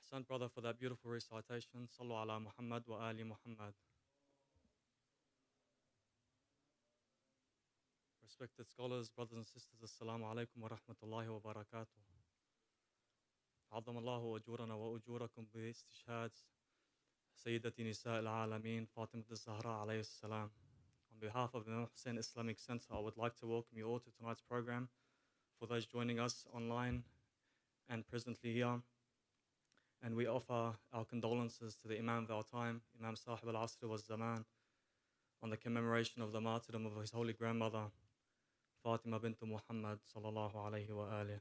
Ahsan, brother, for that beautiful recitation. Sallu ala Muhammad wa ali Muhammad. Respected scholars, brothers and sisters, Assalamu alaikum wa rahmatullahi wa barakatuh. عظم الله أجورنا وأجوركم باستشهاد سيدة نساء العالمين فاطمة الزهراء عليه السلام. On behalf of the Hussein Islamic Center, I would like to welcome you all to tonight's program. For those joining us online and presently here, and we offer our condolences to the Imam of our time, Imam Sahib al-Asr wa Zaman, on the commemoration of the martyrdom of his holy grandmother, Fatima bint Muhammad sallallahu alayhi wa alih.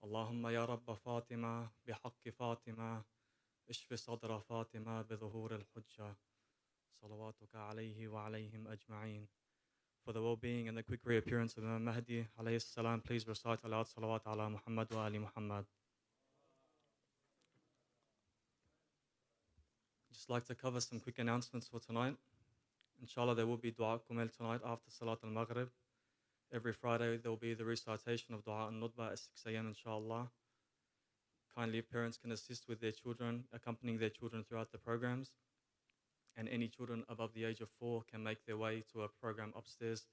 اللهم يا رب فاطمة بحق فاطمة اشف صدر فاطمة بظهور الحجة صلواتك عليه وعليهم أجمعين. For the well-being and the quick reappearance of Imam Mahdi alayhi salam, please recite aloud salawat ala Muhammad wa ali Muhammad. Just like to cover some quick announcements for tonight. Inshallah, there will be dua kumel tonight after Salat al-Maghrib. Every Friday, there will be the recitation of dua al-Nudba at 6 a.m. inshallah. Kindly, parents can assist with their children, accompanying their children throughout the programs. And any children above the age of 4 can make their way to a program upstairs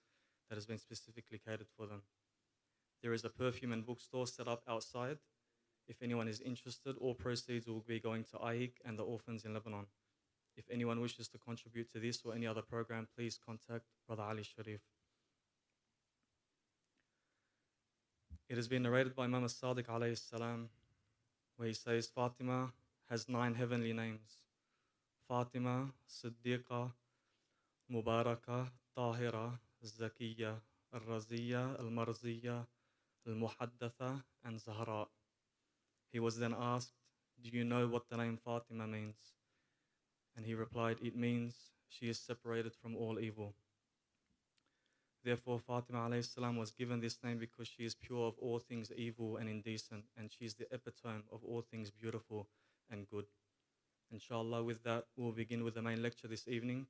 that has been specifically catered for them. There is a perfume and bookstore set up outside. If anyone is interested, all proceeds will be going to AIG and the orphans in Lebanon. If anyone wishes to contribute to this or any other program, please contact Brother Ali Sharif. It has been narrated by Imam Sadiq alayhi salam, where he says Fatima has 9 heavenly names. Fatima, Siddiqa, Mubaraka, Tahira, Zakiya, Al-Raziya, Al-Marziya, Al-Muhaddatha, and Zahra. He was then asked, "Do you know what the name Fatima means?" And he replied, "It means she is separated from all evil." Therefore, Fatima alayhi salam was given this name because she is pure of all things evil and indecent, and she is the epitome of all things beautiful and good. Inshallah, with that, we'll begin with the main lecture this evening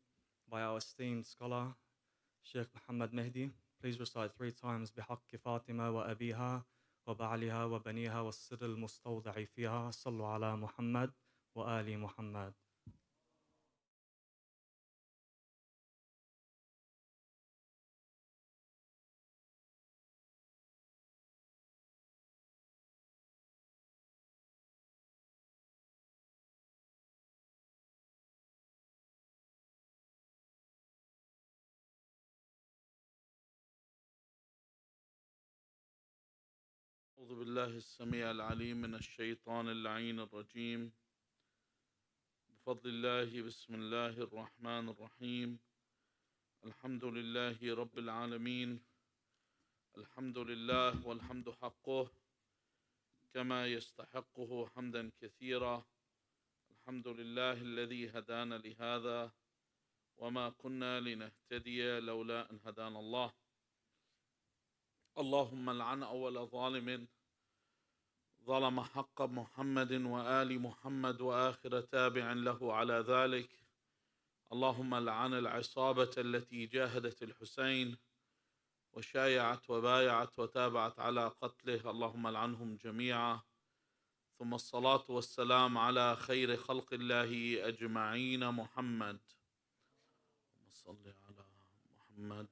by our esteemed scholar, Sheikh Mohammed Mehdi. Please recite 3 times بحق فاطمة وأبيها وبعلها وبنيها والسر المستودع فيها صلوا على محمد وآل محمد. أعوذ بالله السميع العليم من الشيطان اللعين الرجيم. بفضل الله بسم الله الرحمن الرحيم. الحمد لله رب العالمين. الحمد لله والحمد حقه كما يستحقه حمدا كثيرا. الحمد لله الذي هدانا لهذا وما كنا لنهتدي لولا أن هدانا الله. اللهم لعن أول ظالم ظلم حق محمد وآل محمد وآخر تابع له على ذلك. اللهم لعن العصابة التي جاهدت الحسين وشايعت وبايعت وتابعت على قتله. اللهم لعنهم جميعا. ثم الصلاة والسلام على خير خلق الله أجمعين محمد. صل على محمد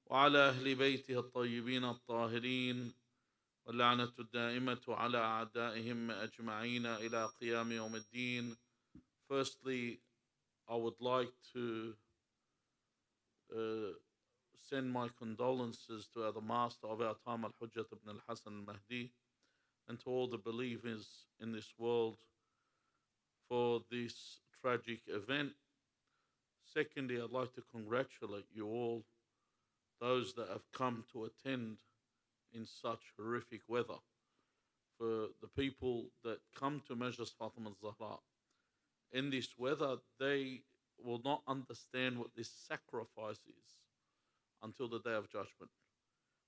وعلى أهل بيته الطيبين الطاهرين واللعنة الدائمة على أعدائهم أجمعين إلى قيام يوم الدين. Firstly, I would like to send my condolences to the master of our time, Al-Hujjat ibn al-Hasan al-Mahdi, and to all the believers in this world for this tragic event. Secondly, I'd like to congratulate you all, those that have come to attend in such horrific weather. For the people that come to Majlis Fatima al-Zahra in this weather, they will not understand what this sacrifice is until the Day of Judgment.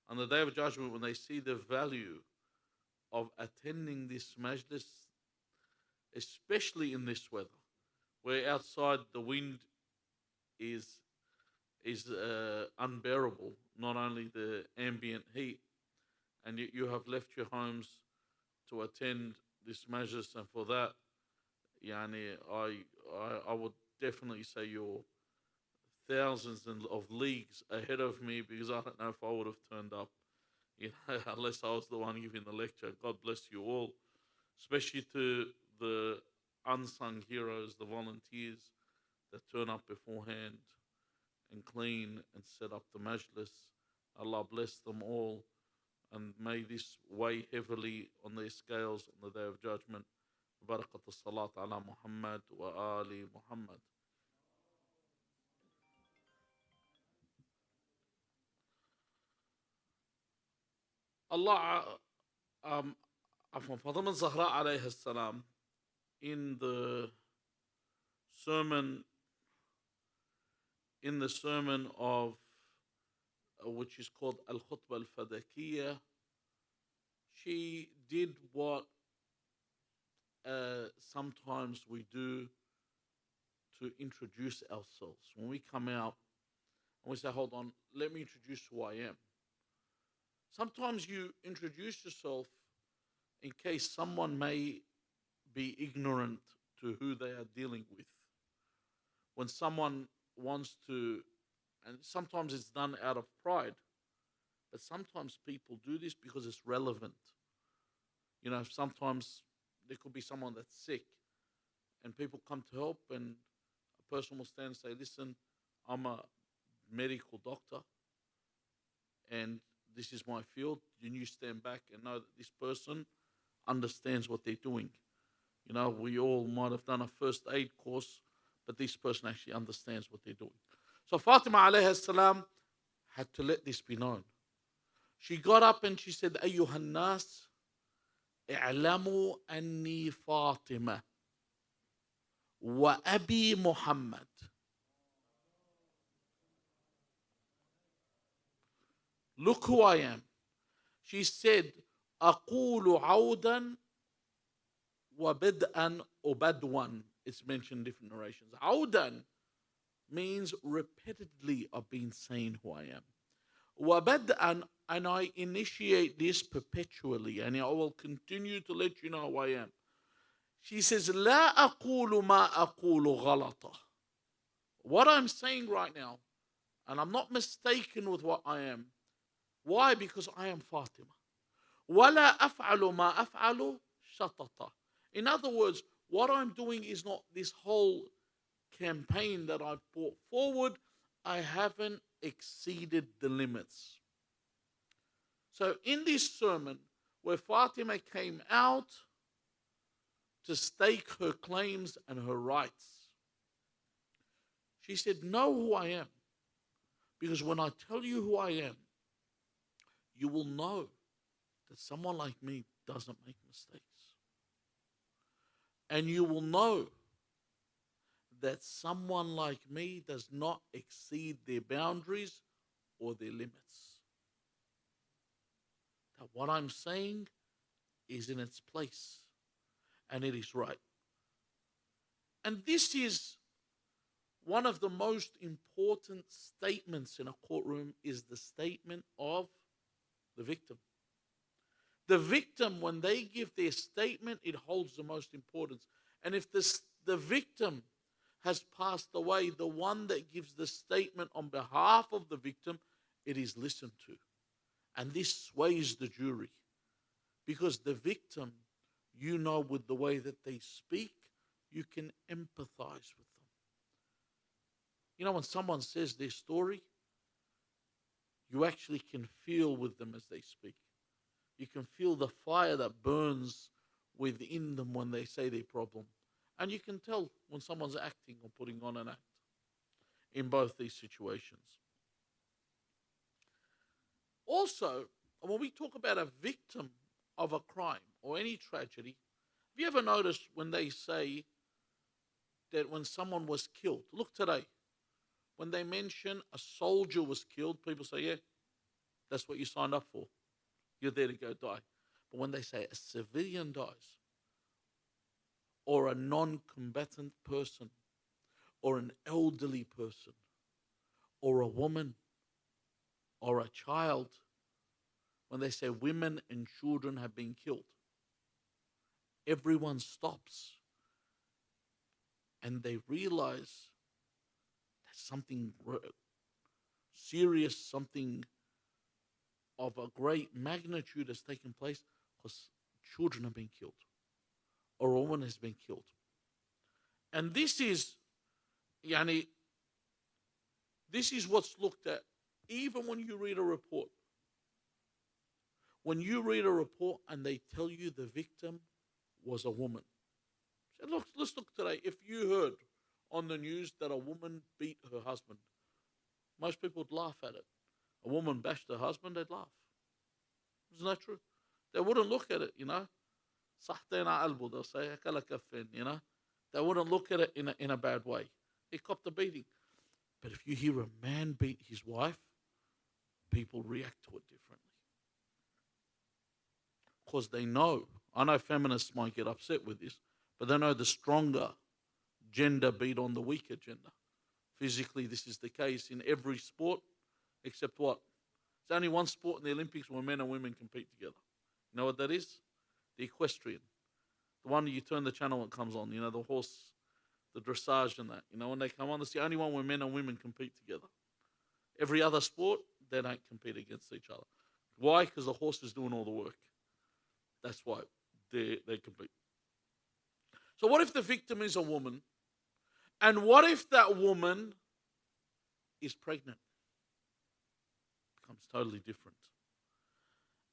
On the Day of Judgment, when they see the value of attending this Majlis, especially in this weather, where outside the wind is unbearable, not only the ambient heat, and you have left your homes to attend this majlis, and for that, yani, I would definitely say you're thousands of leagues ahead of me, because I don't know if I would have turned up, unless I was the one giving the lecture. God bless you all, especially to the unsung heroes, the volunteers that turn up beforehand and clean and set up the majlis. Allah bless them all, and may this weigh heavily on their scales on the day of judgment. Barakat as-salat ala Muhammad wa ali Muhammad. Allah, Fatima Zahra alayhi salam, in the sermon, of which is called Al Khutbah Al Fadakiyah, she did what sometimes we do to introduce ourselves. When we come out and we say, hold on, let me introduce who I am. Sometimes you introduce yourself in case someone may be ignorant to who they are dealing with. When someone wants to, and sometimes it's done out of pride, but sometimes people do this because it's relevant. Sometimes there could be someone that's sick and people come to help, and a person will stand and say, listen, I'm a medical doctor and this is my field. And you stand back and know that this person understands what they're doing. We all might have done a first aid course, but this person actually understands what they're doing. So Fatima alayhi salam had to let this be known. She got up and she said, Ayyuhan nas, i'lamu anni Fatima wa abi Muhammad. Look who I am. She said, أقول عودا وبدءا وبدوا. It's mentioned in different narrations. عودا means repeatedly I've been saying who I am. وبدءا, and I initiate this perpetually, and I will continue to let you know who I am. She says, لا أقول ما أقول غلطة. What I'm saying right now, and I'm not mistaken with what I am. Why? Because I am Fatima. ولا أفعل ما أفعل شططة. In other words, what I'm doing is not this whole campaign that I've brought forward. I haven't exceeded the limits. So in this sermon, where Fatima came out to stake her claims and her rights, she said, know who I am. Because when I tell you who I am, you will know that someone like me doesn't make mistakes. And you will know that someone like me does not exceed their boundaries or their limits. That what I'm saying is in its place and it is right. And this is one of the most important statements in a courtroom, is the statement of the victim. The victim, when they give their statement, it holds the most importance. And if the victim has passed away, the one that gives the statement on behalf of the victim, it is listened to. And this sways the jury. Because the victim, with the way that they speak, you can empathize with them. When someone says their story, you actually can feel with them as they speak. You can feel the fire that burns within them when they say their problem. And you can tell when someone's acting or putting on an act in both these situations. Also, when we talk about a victim of a crime or any tragedy, have you ever noticed when they say that when someone was killed, look today, when they mention a soldier was killed, people say, yeah, that's what you signed up for. You're there to go die. But when they say a civilian dies, or a non-combatant person, or an elderly person, or a woman, or a child, when they say women and children have been killed. Everyone stops and they realize that something serious, something of a great magnitude has taken place because children have been killed or a woman has been killed. And this is, yani, this is what's looked at even when you read a report. When you read a report and they tell you the victim was a woman. So look, let's look today. If you heard on the news that a woman beat her husband, most people would laugh at it. A woman bashed her husband, they'd laugh. Isn't that true? They wouldn't look at it, you know. They'll say, you know. They wouldn't look at it in a bad way. He copped a beating. But if you hear a man beat his wife, people react to it differently. Because they know, I know feminists might get upset with this, but they know the stronger gender beat on the weaker gender. Physically, this is the case in every sport, except what? There's only one sport in the Olympics where men and women compete together. You know what that is? The equestrian. The one you turn the channel and it comes on, you know, the horse, the dressage and that. You know, when they come on, it's the only one where men and women compete together. Every other sport, they don't compete against each other. Why? Because the horse is doing all the work. That's why they compete. So what if the victim is a woman? And what if that woman is pregnant? It becomes totally different.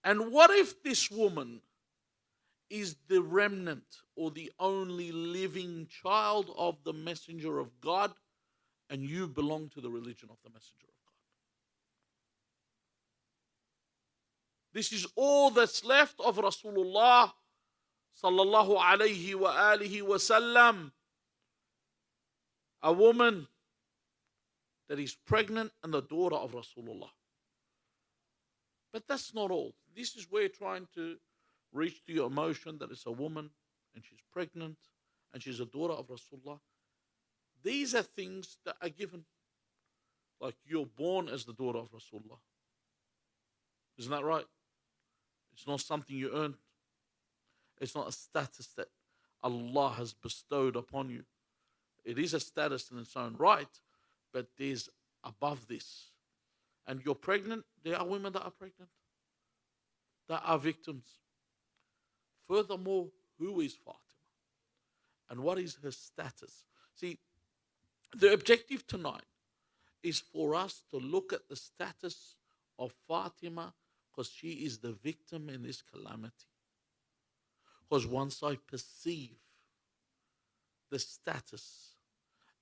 And what if this woman is the remnant or the only living child of the messenger of God and you belong to the religion of the messenger of God? This is all that's left of Rasulullah sallallahu alayhi wa alihi wa sallam. A woman that is pregnant and the daughter of Rasulullah. But that's not all. This is where trying to reach to your emotion that it's a woman and she's pregnant and she's a daughter of Rasulullah. These are things that are given. Like you're born as the daughter of Rasulullah. Isn't that right? It's not something you earned. It's not a status that Allah has bestowed upon you. It is a status in its own right, but there's above this. And you're pregnant, there are women that are pregnant, that are victims. Furthermore, who is Fatima? And what is her status? See, the objective tonight is for us to look at the status of Fatima because she is the victim in this calamity. Because once I perceive the status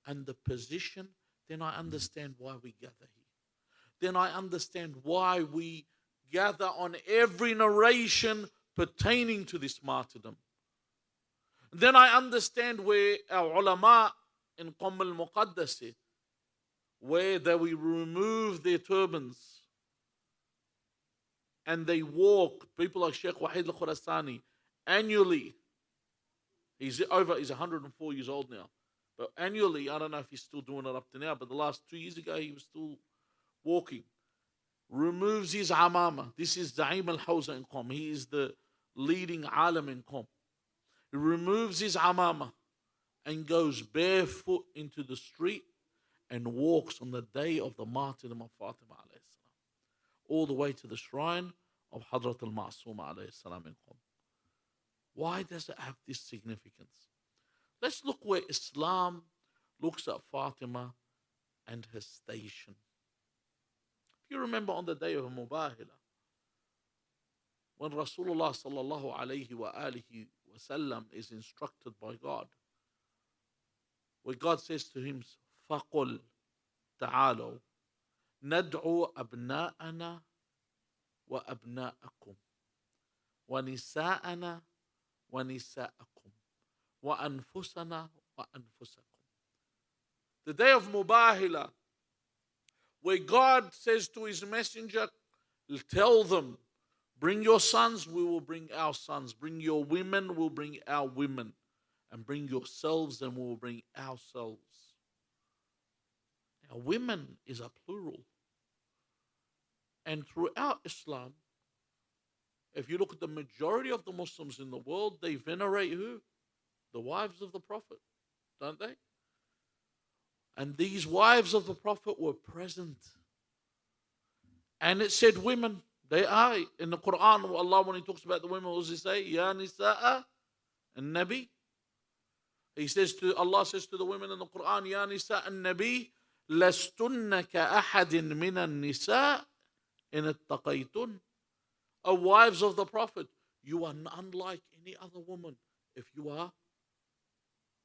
and the position, then I understand why we gather here. Then I understand why we gather on every narration pertaining to this martyrdom. Then I understand where our ulama in Qom al-Muqaddasi, where they will remove their turbans and they walk, people like Sheikh Wahid al-Khurasani, annually. He's 104 years old now. But annually, I don't know if he's still doing it up to now, but the last 2 years ago, he was still walking. Removes his amama. This is Za'im al-Hawza in Qom. He is the leading alim in Qom. He removes his amama and goes barefoot into the street and walks on the day of the martyrdom of Fatima alayhi salam, all the way to the shrine of Hadrat al-Ma'suma alayhi salam in Qom. Why does it have this significance? Let's look where Islam looks at Fatima and her station. If you remember on the day of Mubahila, when Rasulullah sallallahu alayhi wa alihi wa sallam is instructed by God, where God says to him, فَقُلْ تَعَالَوْا نَدْعُوا أَبْنَاءَنَا وَأَبْنَاءَكُمْ وَنِسَاءَنَا وَنِسَاءَكُمْ وَأَنفُسَنَا وَأَنفُسَكُمْ. The day of Mubahila, where God says to his messenger, tell them, bring your sons, we will bring our sons. Bring your women, we'll bring our women. And bring yourselves, and we will bring ourselves. Now, women is a plural. And throughout Islam, If you look at the majority of the Muslims in the world, they venerate who? The wives of the Prophet, don't they? And these wives of the Prophet were present. And it said women. They are. In the Quran, Allah, when He talks about the women, what does He say? Ya nisa'a al-Nabi. Allah says to the women in the Quran, Ya nisa'a al-Nabi, lastunna ka-ahadin min al-nisa' in ittaqaytun. O wives of the Prophet, you are unlike any other woman if you are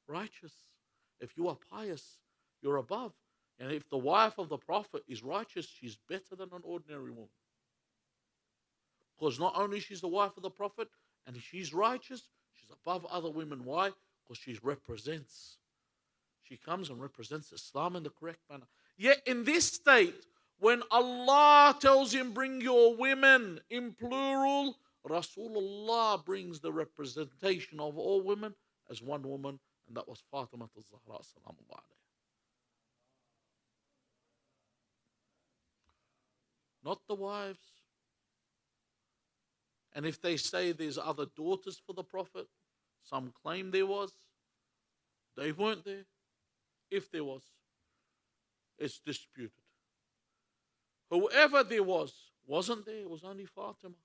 righteous, if you are pious, you're above. And if the wife of the Prophet is righteous, she's better than an ordinary woman. Because not only she's the wife of the Prophet, and she's righteous, she's above other women. Why? Because she represents. She comes and represents Islam in the correct manner. Yet in this state, when Allah tells him, bring your women in plural, Rasulullah brings the representation of all women as one woman, and that was Fatima al-Zahra sallallahu alayhi. Not the wives. And if they say there's other daughters for the Prophet, some claim there was, they weren't there. If there was, it's disputed. Whoever there was, wasn't there. It was only Fatima.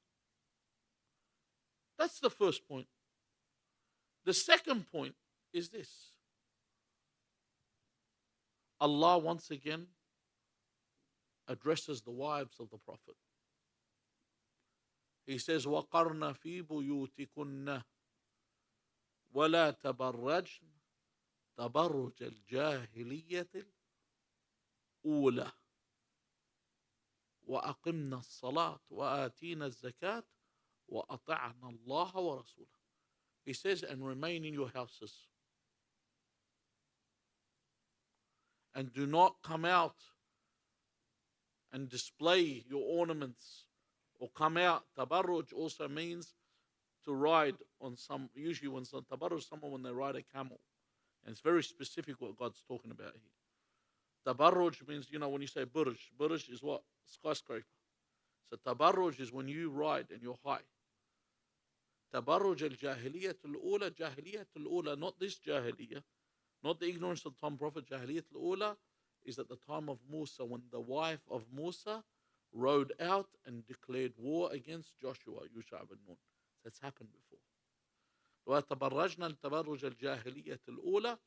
That's the first point. The second point is this. Allah once again addresses the wives of the Prophet. He says, وَقَرْنَ فِي بُيُوتِكُنَّ وَلَا تَبَرَّجْنَ تَبَرُّجَ الْجَاهِلِيَّةِ الْأُولَى وَأَقِمْنَا الصَّلَاةَ وَآتِينَا الزَّكَاةَ وَأَطِعْنَا اللَّهَ وَرَسُولَهُ. He says, and remain in your houses. And do not come out and display your ornaments or come out. Tabarruj also means to ride on some, usually when some tabarruj, someone when they ride a camel. And it's very specific what God's talking about here. Tabarruj means, when you say burj is what? Skyscraper. So tabarruj is when you ride and you're high. Tabarruj al-jahiliyyah al-ula, not this jahiliyyah, not the ignorance of the time Prophet. Jahiliyyah al-ula is at the time of Musa, when the wife of Musa rode out and declared war against Joshua, Yusha ibn Nun. That's happened before. وَتَبَرَّجْنَا الْتَبَرُّجَ الْجَاهِلِيَّةِ الْأُولَى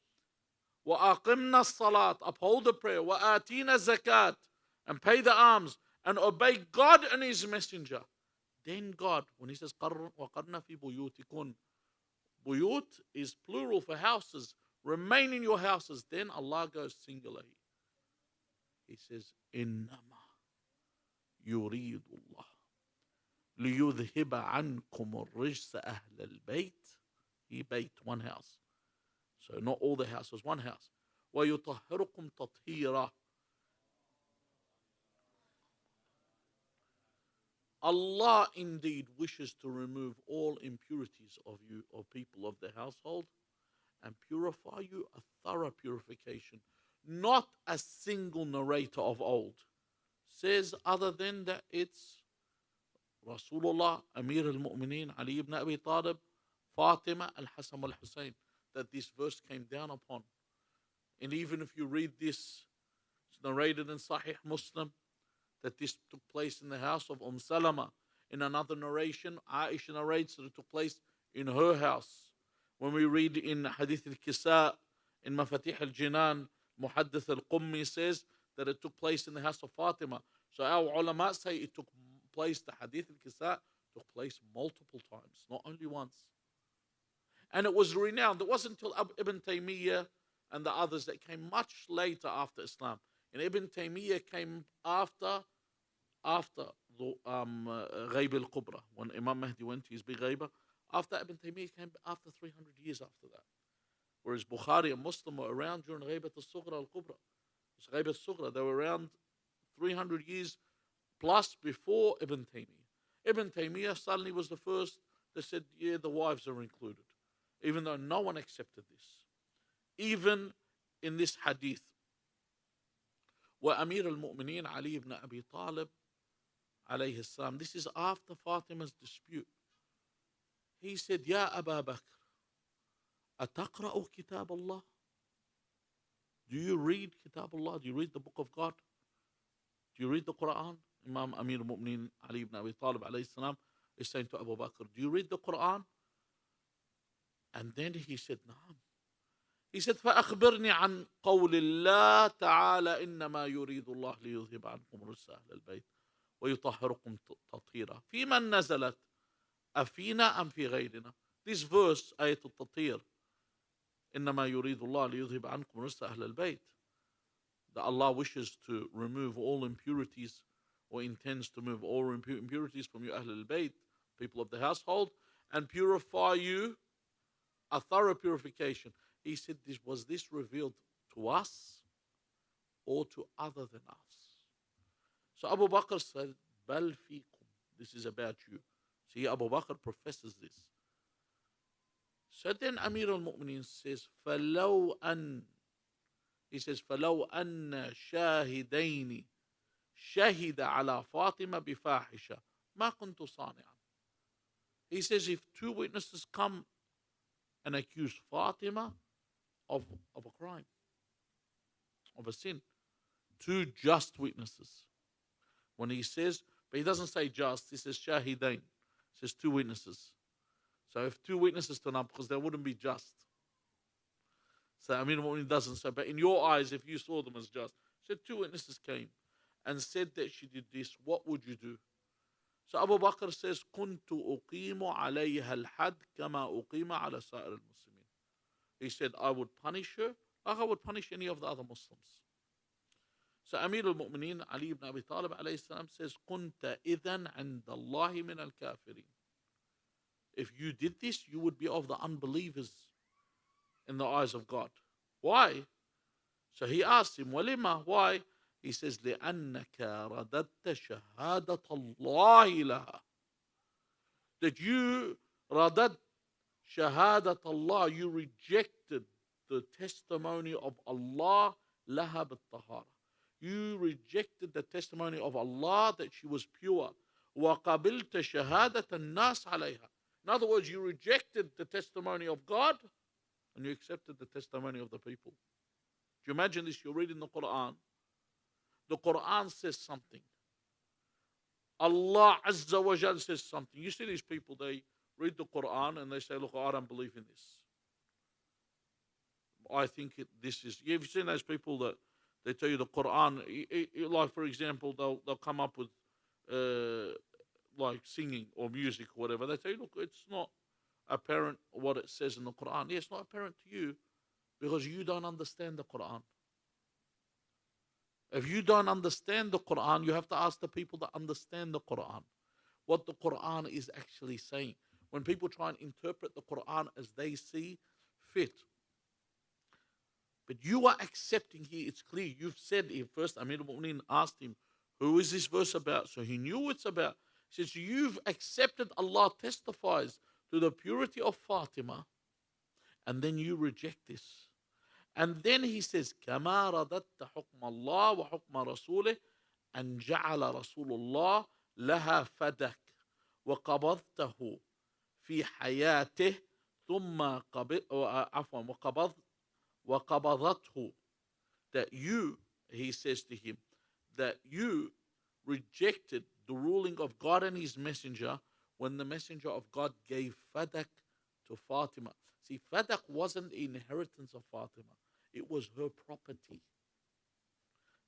وَأَقِمْنَا الصَّلَاةِ, uphold the prayer, وَآتِينَا الزَّكَاةِ, and pay the alms, and obey God and His Messenger. Then God, when He says وَقَرْنَ فِي بُيُوتِكُنْ, buyut is plural for houses, remain in your houses. Then Allah goes singular. He says, إِنَّمَا يُرِيدُ اللَّهُ لِيُذْهِبَ عَنْكُمُ الرِّجْسَ أَهْلَ الْبَيْتِ. He baked one house. So not all the houses, one house. وَيُطَهِّرُكُمْ تَطْهِيرًا. Allah indeed wishes to remove all impurities of you, of people of the household, and purify you a thorough purification. Not a single narrator of old says other than that it's Rasulullah, Amir al-Mu'mineen, Ali ibn Abi Talib, Fatima, al-Hasan al-Hussein, that this verse came down upon. And even if you read this, it's narrated in Sahih Muslim, that this took place in the house of Salama. In another narration, Aisha narrates that it took place in her house. When we read in Hadith al-Kisa, in Mafatih al-Jinan, Muhaddith al-Qummi says that it took place in the house of Fatima. So our ulama say it took place, the Hadith al-Kisa took place multiple times, not only once. And it was renowned. It wasn't until Ibn Taymiyyah and the others that came much later after Islam. And Ibn Taymiyyah came after the Ghayb al-Kubra, when Imam Mahdi went to his big Ghayba. After Ibn Taymiyyah came after 300 years after that. Whereas Bukhari and Muslim were around during Ghaybat al-Sughra al-Kubra. Ghaybat al-Sughra, they were around 300 years plus before Ibn Taymiyyah. Ibn Taymiyyah suddenly was the first that said, yeah, the wives are included. Even though no one accepted this. Even in this hadith, where Amir al-Mu'mineen Ali ibn Abi Talib alayhi salam. This is after Fatima's dispute. He said, Ya Aba Bakr, ataqra'u kitab Allah? Do you read Kitab Allah? Do you read the book of God? Do you read the Quran? Imam Amir al-Mu'minin Ali ibn Abi Talib alayhi salam is saying to Abu Bakr, do you read the Quran? And then he said, Naam. He said, فأخبرني عن قول الله تعالى إنما يريد الله ليذهب عنكم رجس أهل البيت ويطهركم تطهيرا. في من نزلت؟ أفينا أم في غيرنا? This verse, آية التطهير, إنما يريد الله ليذهب عنكم رجس أهل البيت, that Allah wishes to remove all impurities or intends to remove all impurities from you, Ahl al-Bayt, people of the household, and purify you, a thorough purification. He said, was this revealed to us or to other than us? So Abu Bakr said, Bal fikum, this is about you. See, Abu Bakr professes this. So then Amir al-Mu'minin says, he says, فَلَوْ أَنَّ شَاهِدَيْنِ شَهِدَ عَلَى فَاطِمَةَ بِفَاحِشَةٍ مَا كُنْتُ صَانِعًا. He says, if two witnesses come and accuse Fatima of a crime, of a sin, two just witnesses. When he says, but he doesn't say just, he says shahidain. He says two witnesses. So if two witnesses turn up, because they wouldn't be just. So I mean, it doesn't say, but in your eyes, if you saw them as just, said two witnesses came and said that she did this, what would you do? So Abu Bakr says, كنت أقيم عليها الحد كما أقيم على سائر المسلمين. He said, I would punish her like I would punish any of the other Muslims. So Amir al-Mu'minin Ali ibn Abi Talib alayhi salam says, كنت إذن عند الله من الكافرين. If you did this, you would be of the unbelievers in the eyes of God. Why? So he asked him, وَلِمَا? Why? He says, لِأَنَّكَ رَدَدْتَ شَهَادَةَ اللَّهِ لَهَا. That you رَدَدْ شَهَادَةَ Allah, you rejected the testimony of Allah لَهَا بِالطَّهَارَةِ. You rejected the testimony of Allah that she was pure. وَقَبِلْتَ شَهَادَةَ النَّاسِ عَلَيْهَا. In other words, you rejected the testimony of God and you accepted the testimony of the people. Do you imagine this? You're reading the Quran. The Quran says something. Allah Azza wa Jal says something. You see these people, they read the Quran and they say, look, I don't believe in this. I think this is... You've seen those people that they tell you the Quran, like for example, they'll come up with like singing or music or whatever. They tell you, look, it's not apparent what it says in the Quran. Yeah, it's not apparent to you because you don't understand the Quran. If you don't understand the Quran, you have to ask the people that understand the Quran what the Quran is actually saying. When people try and interpret the Quran as they see fit. But you are accepting here, it's clear. You've said it first. Amir al-Mu'minin asked him, who is this verse about? So he knew it's about. He says, you've accepted Allah testifies to the purity of Fatima, and then you reject this. And then he says, كما رددت حكم الله وحكم رسوله أن جعل رسول الله لها فدك وقبضته في حياته ثم وقبضته. That you, he says to him, that you rejected the ruling of God and his messenger when the messenger of God gave fadak to Fatima. See, fadak wasn't the inheritance of Fatima. It was her property.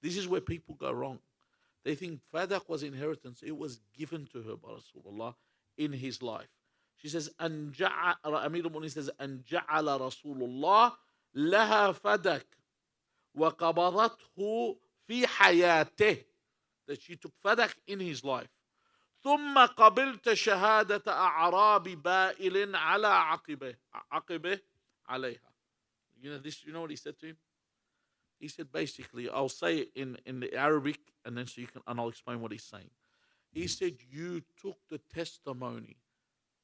This is where people go wrong. They think fadak was inheritance. It was given to her by Rasulullah in his life. She says, Amir al-Mu'minin says, أن جعل رسول الله لها فدك وقبضته في حياته. That she took fadak in his life. ثم قبلت شهادة أعراب بائل على عقبه عليها. You know what he said to him? He said basically, I'll say it in the Arabic and then and I'll explain what he's saying. He said, you took the testimony,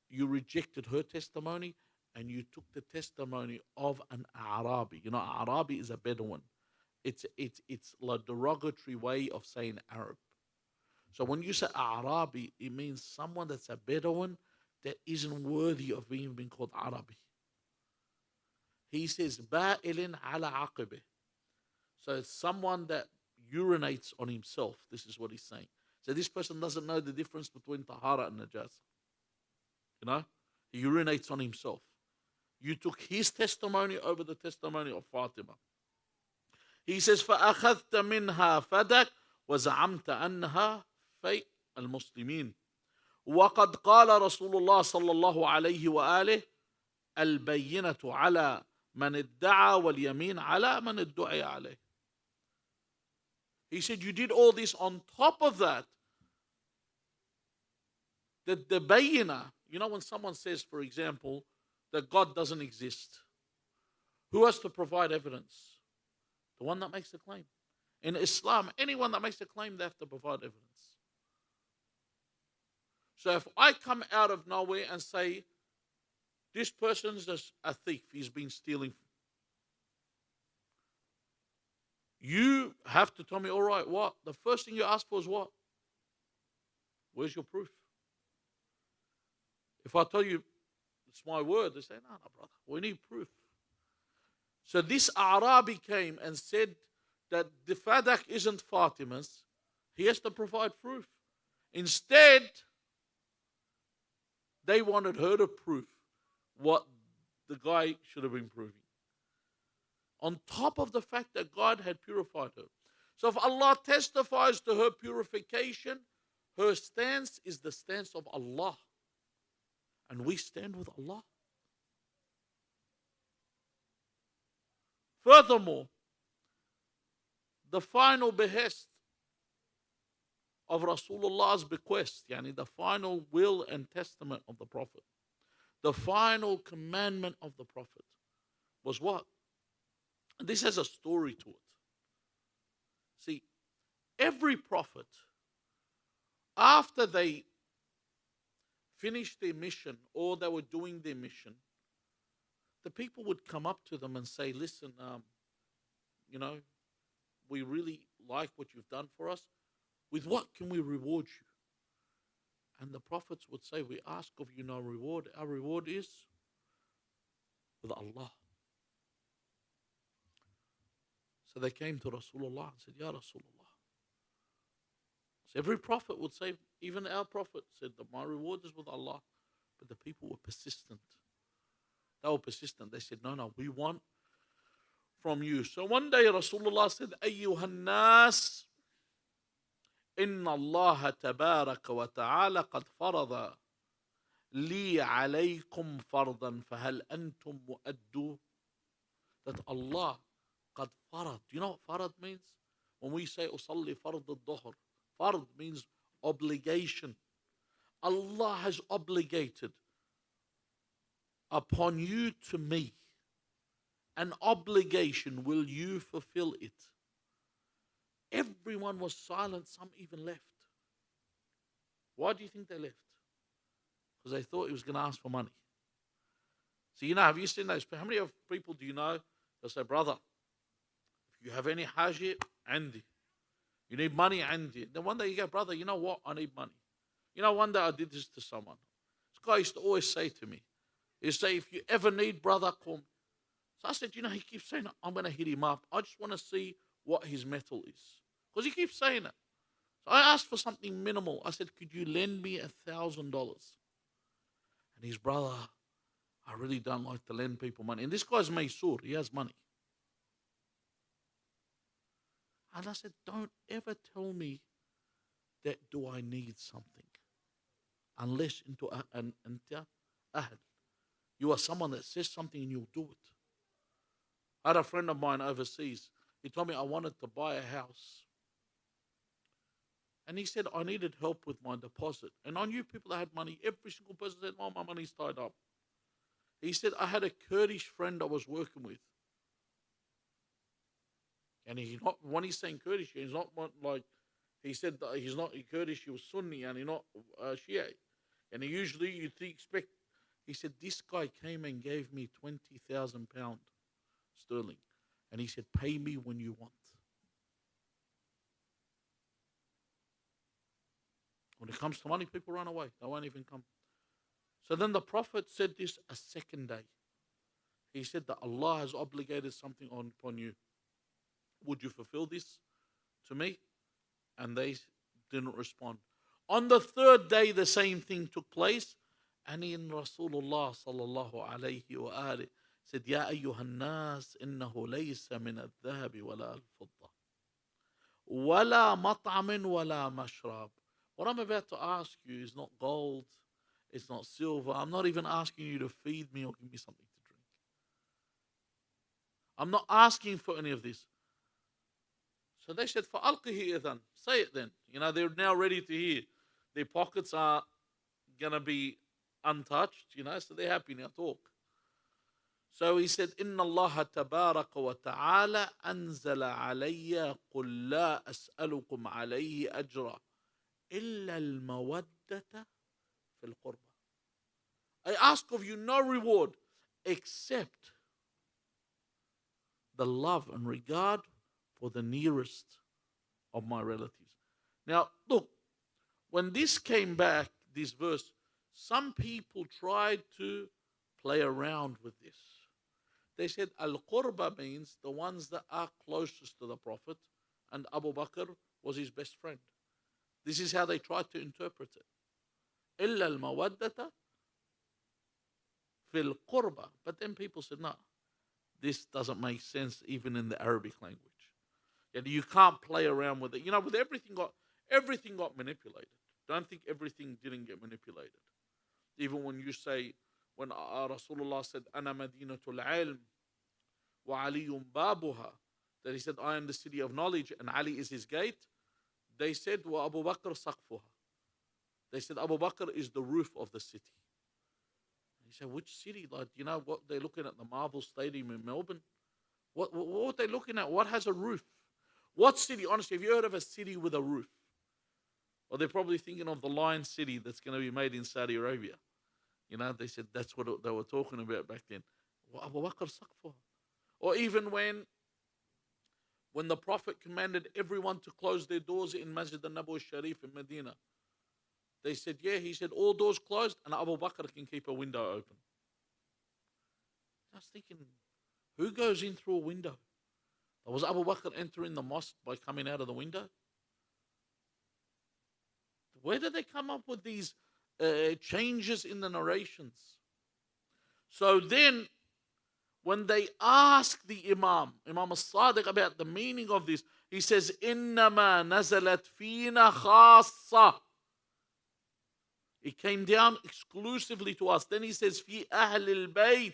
you rejected her testimony, and you took the testimony of an Arabi. You know, Arabi is a Bedouin. It's a derogatory way of saying Arab. So when you say Arabi, it means someone that's a Bedouin that isn't worthy of being called Arabi. He says, Ba'ilin ala aqibih. So it's someone that urinates on himself. This is what he's saying. So this person doesn't know the difference between Tahara and Najasa. You know? He urinates on himself. You took his testimony over the testimony of Fatima. He says, فَأَخَذْتَ مِنْهَا فَدَكْ وَزَعَمْتَ أَنَّهَا فَيْء الْمُسْلِمِينَ وقد قال رسول الله صلى الله عليه وآله البينة على من ادعى واليمين على من ادعي عليه. He said, you did all this on top of that. That the bayina, you know, when someone says, for example, that God doesn't exist, who has to provide evidence? The one that makes the claim. In Islam, anyone that makes a claim, they have to provide evidence. So if I come out of nowhere and say, this person's just a thief, he's been stealing, you have to tell me, all right, what? The first thing you ask for is what? Where's your proof? If I tell you, it's my word, they say, no, brother, we need proof. So this Arabi came and said that the Fadak isn't Fatima's. He has to provide proof. Instead, they wanted her to prove what the guy should have been proving. On top of the fact that God had purified her. So if Allah testifies to her purification, her stance is the stance of Allah. And we stand with Allah. Furthermore, the final behest of Rasulullah's bequest, yani the final will and testament of the Prophet, the final commandment of the Prophet was what? This has a story to it. See, every prophet, after they finished their mission or they were doing their mission, the people would come up to them and say, listen, you know, we really like what you've done for us. With what can we reward you? And the prophets would say, we ask of you no reward. Our reward is with Allah. So they came to Rasulullah and said, Ya Rasulullah. So every prophet would say, even our prophet said that my reward is with Allah. But the people were persistent. They were persistent. They said, no, we want from you. So one day Rasulullah said, Ayyuhan nas, inna Allah tabaraka wa ta'ala qad farada li alaykum fardan fahal antum mu'addu. That Allah qad farad. Do you know what farad means? When we say usalli fard al-dhuhr, fard means obligation. Allah has obligated upon you to me an obligation. Will you fulfill it? Everyone was silent. Some even left. Why do you think they left? Because they thought he was going to ask for money. So, you know, have you seen those? How many of people do you know? They'll say, brother, if you have any haji, Andy. You need money, Andy. Then one day you go, brother, you know what? I need money. You know, one day I did this to someone. This guy used to always say to me, he'd say, if you ever need, brother, call me. So I said, you know, he keeps saying, I'm going to hit him up. I just want to see what his metal is. Because he keeps saying it. So I asked for something minimal. I said, could you lend me $1,000? And his brother, I really don't like to lend people money. And this guy's Maysur. He has money. And I said, don't ever tell me that do I need something. Unless into ahl. You are someone that says something and you'll do it. I had a friend of mine overseas. He told me I wanted to buy a house. And he said, I needed help with my deposit. And I knew people that had money. Every single person said, oh, my money's tied up. He said, I had a Kurdish friend I was working with. And when he's saying Kurdish, he's not like, he said that he's not Kurdish, he was Sunni, and he's not Shia. And usually you expect, he said, this guy came and gave me £20,000 sterling. And he said, pay me when you want. When it comes to money, people run away. They won't even come. So then the Prophet said this a second day. He said that Allah has obligated something upon you. Would you fulfill this to me? And they didn't respond. On the third day, the same thing took place. And in Rasulullah sallallahu alayhi wa alihi said, Ya ayyuhan nas, innahu laysa min al-dhahabi wala al-fidda. Wala mat'amin wala mashrab. What I'm about to ask you is not gold, it's not silver. I'm not even asking you to feed me or give me something to drink. I'm not asking for any of this. So they said, فَأَلْقِهِ إِذَنْ. Say it then. They're now ready to hear. Their pockets are going to be untouched, so they're happy now. Talk. So he said, إِنَّ اللَّهَ تَبَارَكَ وَتَعَالَى أَنزَلَ عَلَيَّ قُلْ لَا أَسْأَلُكُمْ عَلَيْهِ أَجْرًا إِلَّا الْمَوَدَّةَ فِي الْقُرْبَى. I ask of you no reward except the love and regard for the nearest of my relatives. Now, look, when this came back, this verse, some people tried to play around with this. They said Al-Qurba means the ones that are closest to the Prophet, and Abu Bakr was his best friend. This is how they tried to interpret it. إِلَّا الْمَوَدَّةَ فِي الْقُرْبَى. But then people said, no, this doesn't make sense even in the Arabic language. And you can't play around with it. With everything got manipulated. Don't think everything didn't get manipulated. Even when you say, when Rasulullah said, أَنَا مَدِينَةُ الْعِلْمِ وَعَلِيٌّ بَابُهَا, that he said, I am the city of knowledge and Ali is his gate. They said, وَأَبُو بَكْرَ سَقْفُهَا. They said, Abu Bakr is the roof of the city. He said, which city? Like, what they're looking at, the Marvel Stadium in Melbourne? What are they looking at? What has a roof? What city? Honestly, have you heard of a city with a roof? Well, they're probably thinking of the Lion City that's going to be made in Saudi Arabia. They said that's what they were talking about back then. Abu Bakr saqfuha. Or even when the Prophet commanded everyone to close their doors in Masjid al-Nabawi Sharif in Medina. They said, yeah, he said all doors closed and Abu Bakr can keep a window open. I was thinking, who goes in through a window? Was Abu Bakr entering the mosque by coming out of the window? Where did they come up with these changes in the narrations? So then, when they asked the Imam al-Sadiq about the meaning of this, he says, إِنَّمَا نَزَلَتْ فِينَا خَاصَّةً. It came down exclusively to us. Then he says, فِي أَهْلِ الْبَيْتِ.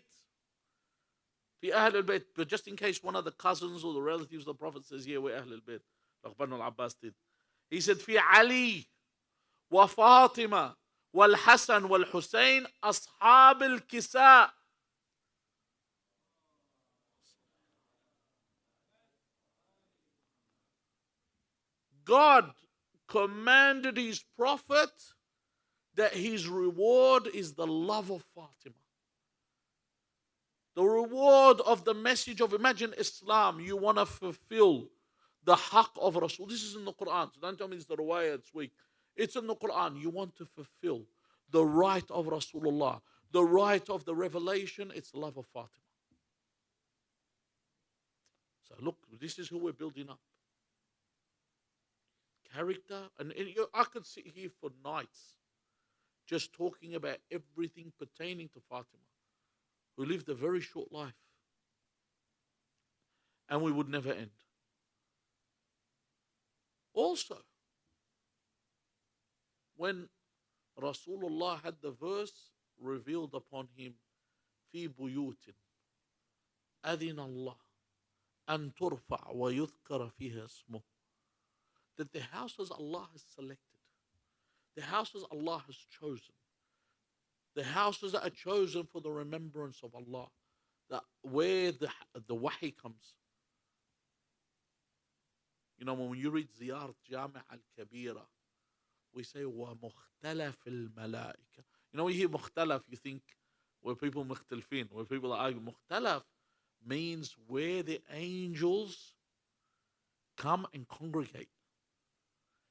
فِي أَهْلِ الْبَيْتِ. But just in case one of the cousins or the relatives of the Prophet says, yeah, we're أهل البيت, like Banu al-Abbas did. He said, فِي عَلِي وَفَاطِمَةَ وَالْحَسَنِ وَالْحُسَيْنِ أَصْحَابِ الْكِسَاءِ. God commanded his Prophet that his reward is the love of Fatima. The reward of the message of, imagine Islam, you want to fulfill the haqq of Rasul. This is in the Quran, so don't tell me it's the riwayah, it's weak. It's in the Quran. You want to fulfill the right of Rasulullah, the right of the revelation, it's the love of Fatima. So look, this is who we're building up. Character, and I could sit here for nights just talking about everything pertaining to Fatima, who lived a very short life, and we would never end. Also, when Rasulullah had the verse revealed upon him, في بيوت أذن الله أن ترفع ويذكر فيها اسمه, that the houses Allah has selected, the houses Allah has chosen, the houses that are chosen for the remembrance of Allah, that where the wahi comes. When you read Ziyarat Jami' al-Kabira, we say وَمُخْتَلَفِ الْمَلَائِكَةِ. When you hear mukhtalaf, you think where people mukhtalifin, where people are arguing. Mukhtalaf means where the angels come and congregate.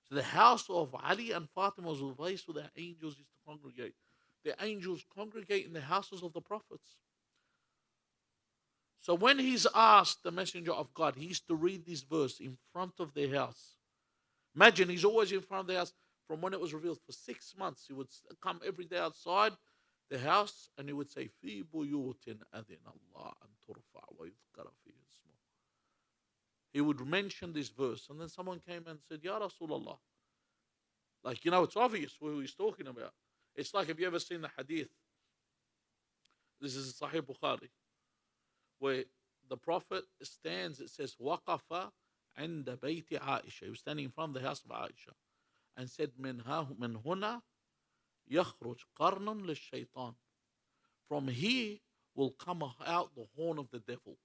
So the house of Ali and Fatima was the place where the angels used to congregate. The angels congregate in the houses of the prophets. So when he's asked the messenger of God, he used to read this verse in front of their house. Imagine he's always in front of the house from when it was revealed for 6 months. He would come every day outside the house and he would say, Fi buyutin adin Allah an turfa wa yudhkara fihi ismuh. He would mention this verse, and then someone came and said, Ya Rasulullah. Like, it's obvious who he's talking about. It's like, have you ever seen the hadith? This is Sahih Bukhari, where the Prophet stands, it says, Waqafa عند بيت عائشة. He was standing in front of the house of Aisha and said, من هنا يخرج قرن للشيطان. From here will come out the horn of the devil.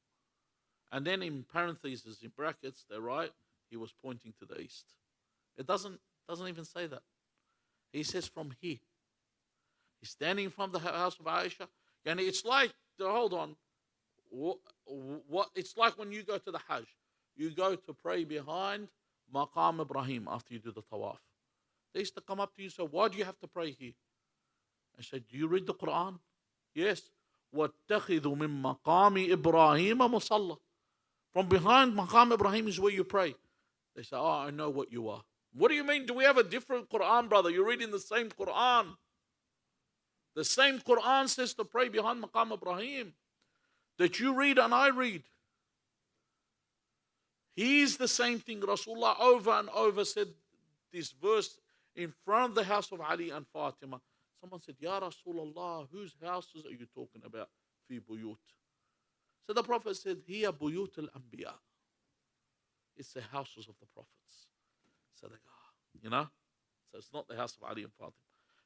And then in parentheses, in brackets, they write, he was pointing to the east. It doesn't even say that. He says from here. He's standing in front of the house of Aisha. And it's like, hold on, what it's like when you go to the Hajj. You go to pray behind Maqam Ibrahim after you do the tawaf. They used to come up to you and say, why do you have to pray here? I said, do you read the Quran? Yes. وَاتَّخِذُوا مِن مَقَامِ إِبْرَاهِيمَ مُصَلَّى. From behind Maqam Ibrahim is where you pray. They say, oh, I know what you are. What do you mean? Do we have a different Quran, brother? You're reading the same Quran. The same Quran says to pray behind Maqam Ibrahim that you read and I read. He's the same thing. Rasulullah over and over said this verse in front of the house of Ali and Fatima. Someone said, Ya Rasulullah, whose houses are you talking about? Fi buyut. So the Prophet said, Hiya buyut al-anbiya. It's the houses of the prophets. So they go, So it's not the house of Ali and Fatima.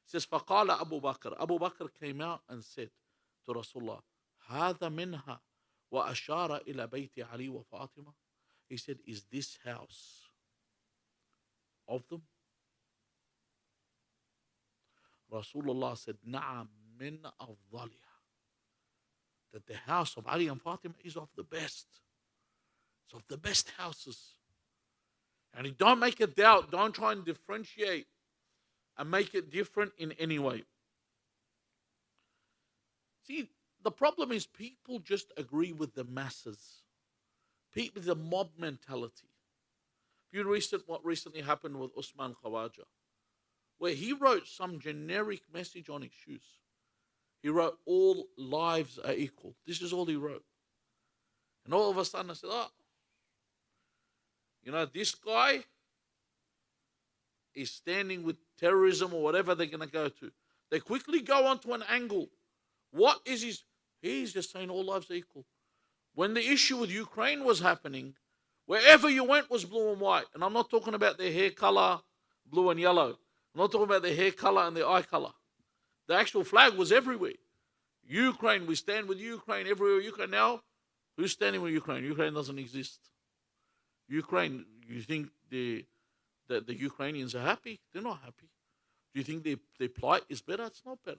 It says, فَقَالَ Abu Bakr. Abu Bakr came out and said to Rasulullah, هَذَا مِنْهَا وَأَشَارَ إِلَى بَيْتِ عَلِي وَفَاطِمَةِ. He said, is this house of them? Rasulullah said, نَعَمْ مِنْ أَفْضَلِهَا. That the house of Ali and Fatima is of the best. It's of the best houses. And don't make a doubt. Don't try and differentiate and make it different in any way. See, the problem is people just agree with the masses. People, the mob mentality. If you read what recently happened with Usman Khawaja, where he wrote some generic message on his shoes. He wrote, all lives are equal. This is all he wrote. And all of a sudden I said, this guy is standing with terrorism or whatever they're going to go to. They quickly go onto an angle. What is his? He's just saying all lives are equal. When the issue with Ukraine was happening, wherever you went was blue and white. And I'm not talking about their hair color, blue and yellow. I'm not talking about their hair color and their eye color. The actual flag was everywhere. Ukraine, we stand with Ukraine everywhere. Ukraine now, who's standing with Ukraine? Ukraine doesn't exist. Ukraine, you think that the Ukrainians are happy? They're not happy. Do you think their plight is better? It's not better.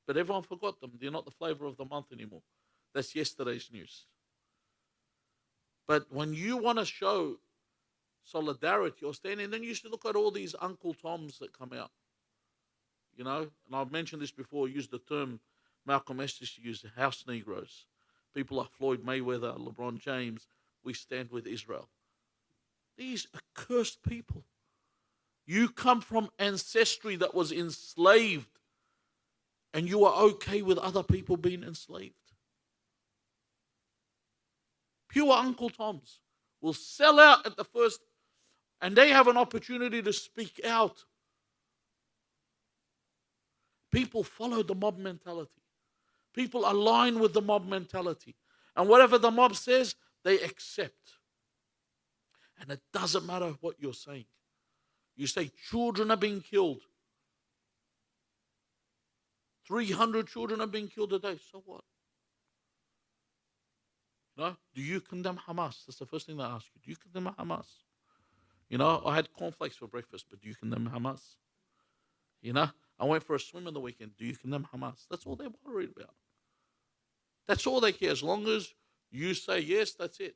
But everyone forgot them. They're not the flavor of the month anymore. That's yesterday's news. But when you want to show solidarity or standing, then you should look at all these Uncle Toms that come out. And I've mentioned this before, used the term Malcolm X used to use, house Negroes. People like Floyd Mayweather, LeBron James, we stand with Israel. These accursed people. You come from ancestry that was enslaved, and you are okay with other people being enslaved. Pure Uncle Toms will sell out at the first, and they have an opportunity to speak out. People follow the mob mentality. People align with the mob mentality. And whatever the mob says, they accept. And it doesn't matter what you're saying. You say children are being killed. 300 children are being killed a day. So what? No? Do you condemn Hamas? That's the first thing they ask you. Do you condemn Hamas? I had cornflakes for breakfast, but do you condemn Hamas? I went for a swim on the weekend. Do you condemn Hamas? That's all they're worried about. That's all they care. As long as you say yes, that's it.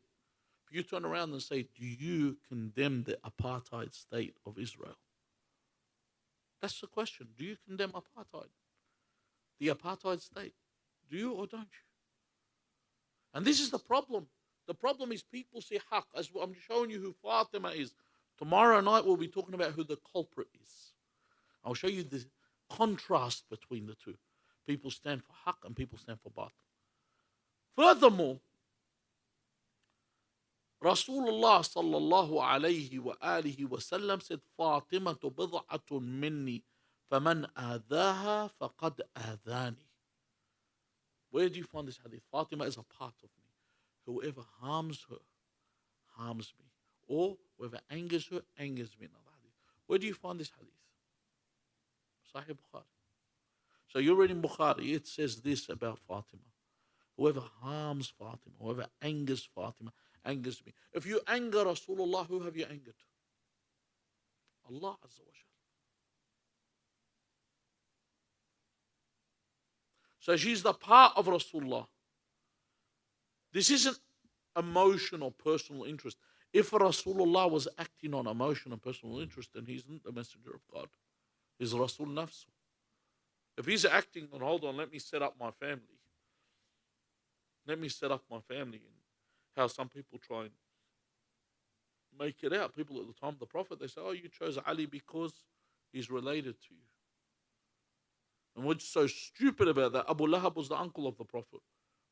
If you turn around and say, do you condemn the apartheid state of Israel? That's the question. Do you condemn apartheid? The apartheid state? Do you or don't you? And this is the problem. The problem is people see haqq. As I'm showing you who Fatima is. Tomorrow night we'll be talking about who the culprit is. I'll show you the contrast between the two. People stand for haqq and people stand for batil. Furthermore, Rasulullah sallallahu alayhi wa alihi wa sallam said, Fatima bid'atun minni, faman adhaha faqad adhani. Where do you find this hadith? Fatima is a part of me. Whoever harms her, harms me. Or whoever angers her, angers me. Another hadith. Where do you find this hadith? Sahih Bukhari. So you're reading Bukhari, it says this about Fatima. Whoever harms Fatima, whoever angers Fatima, angers me. If you anger Rasulullah, who have you angered? Allah Azza wa Jal. So she's the part of Rasulullah. This isn't emotion or personal interest. If Rasulullah was acting on emotion and personal interest, then he's not the messenger of God. He's Rasul Nafsu. If he's acting on, hold on, let me set up my family. Let me set up my family. And how some people try and make it out. People at the time of the Prophet, they say, oh, you chose Ali because he's related to you. And what's so stupid about that, Abu Lahab was the uncle of the Prophet.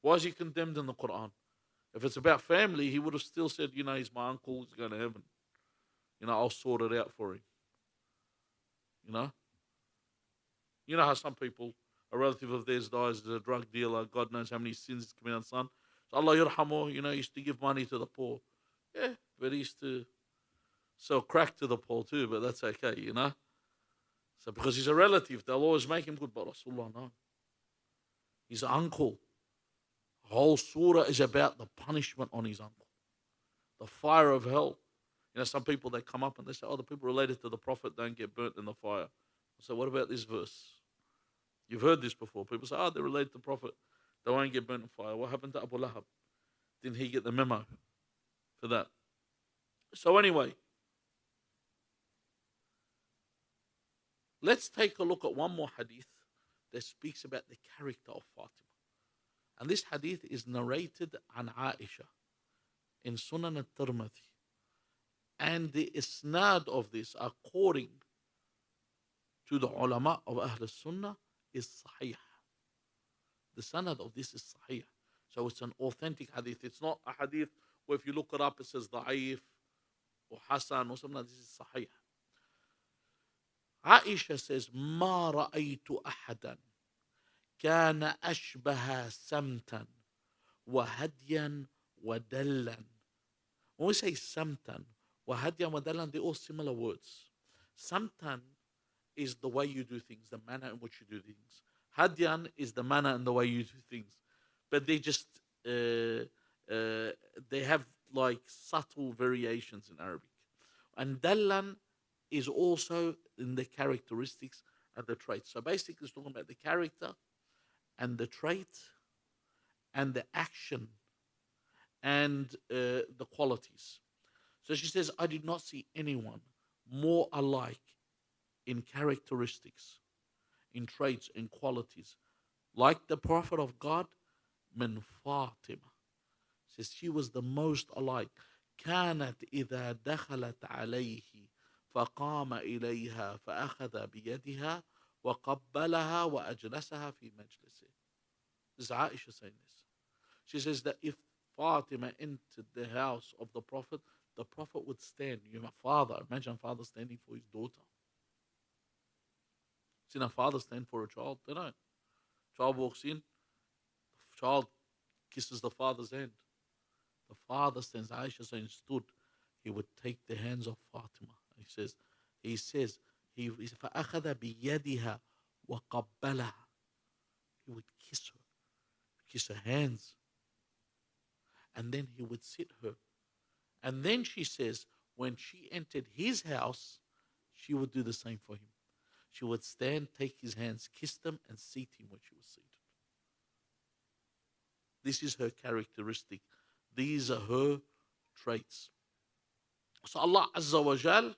Why is he condemned in the Quran? If it's about family, he would have still said, you know, he's my uncle, he's going to heaven. You know, I'll sort it out for him. You know? You know how some people, a relative of theirs dies as a drug dealer, God knows how many sins he's committed on son. So Allah yarhamu, you know, he used to give money to the poor. Yeah, but he used to sell crack to the poor too, but that's okay, you know? So because he's a relative, they'll always make him good, but Rasulullah, no. His uncle. The whole surah is about the punishment on his uncle. The fire of hell. You know, some people, they come up and they say, oh, the people related to the Prophet don't get burnt in the fire. So what about this verse? You've heard this before. People say, oh, they're related to the Prophet. They won't get burnt in fire. What happened to Abu Lahab? Didn't he get the memo for that? So anyway, let's take a look at one more hadith that speaks about the character of Fatima. And this hadith is narrated an Aisha in Sunan al-Tirmidhi. And the isnad of this, according to the ulama of Ahl Sunnah, is sahih. The sanad of this is sahih. So it's an authentic hadith. It's not a hadith where if you look it up, it says da'if or hasan or something. This is sahih. Aisha says, ما رأيت أحدا كان أشبه سمتا وهديا ودلا. When we say samtan, wahadyan, wadalan, they're all similar words. Samtan is the way you do things, the manner in which you do things. Hadyan is the manner and the way you do things. But they just, they have like subtle variations in Arabic. And dallan is also in the characteristics and the traits. So basically it's talking about the character and the trait and the action and the qualities. So she says, I did not see anyone more alike in characteristics, in traits, in qualities, like the Prophet of God, min Fatima. Says she was the most alike. كانت إذا دخلت عليه فقام إليها فأخذ بيدها وقبلها وأجلسها في مجلسه. This is Aisha saying this. She says that if Fatima entered the house of the Prophet would stand. You know, father, imagine a father standing for his daughter. Seen a father stand for a child? They don't. Child walks in, the child kisses the father's hand. The father stands, Aisha saying, stood. He would take the hands of Fatima. He says, فَأَخَذَ بِيَدِهَا وَقَبَّلَهَا. He would kiss her hands. And then he would sit her. And then she says, when she entered his house, she would do the same for him. She would stand, take his hands, kiss them, and seat him when she was seated. This is her characteristic. These are her traits. So Allah Azza wa Jal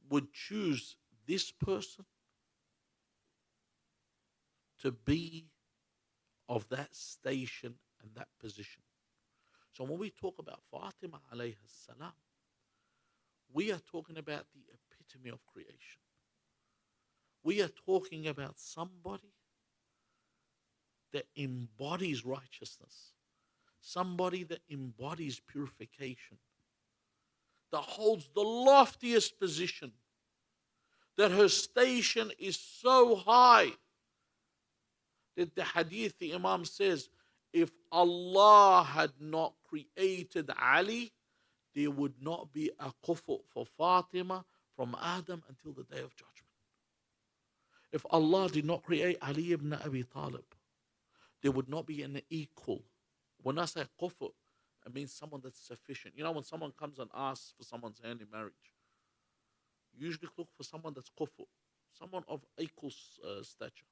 would choose this person to be of that station and that position. So when we talk about Fatima alayhi salam, we are talking about the epitome of creation. We are talking about somebody that embodies righteousness, somebody that embodies purification, that holds the loftiest position, that her station is so high that the hadith, the Imam says, if Allah had not created Ali, there would not be a kufu for Fatima from Adam until the day of judgment. If Allah did not create Ali ibn Abi Talib, there would not be an equal. When I say kufu, it means someone that's sufficient. You know, when someone comes and asks for someone's hand in marriage, you usually look for someone that's kufu, someone of equal stature.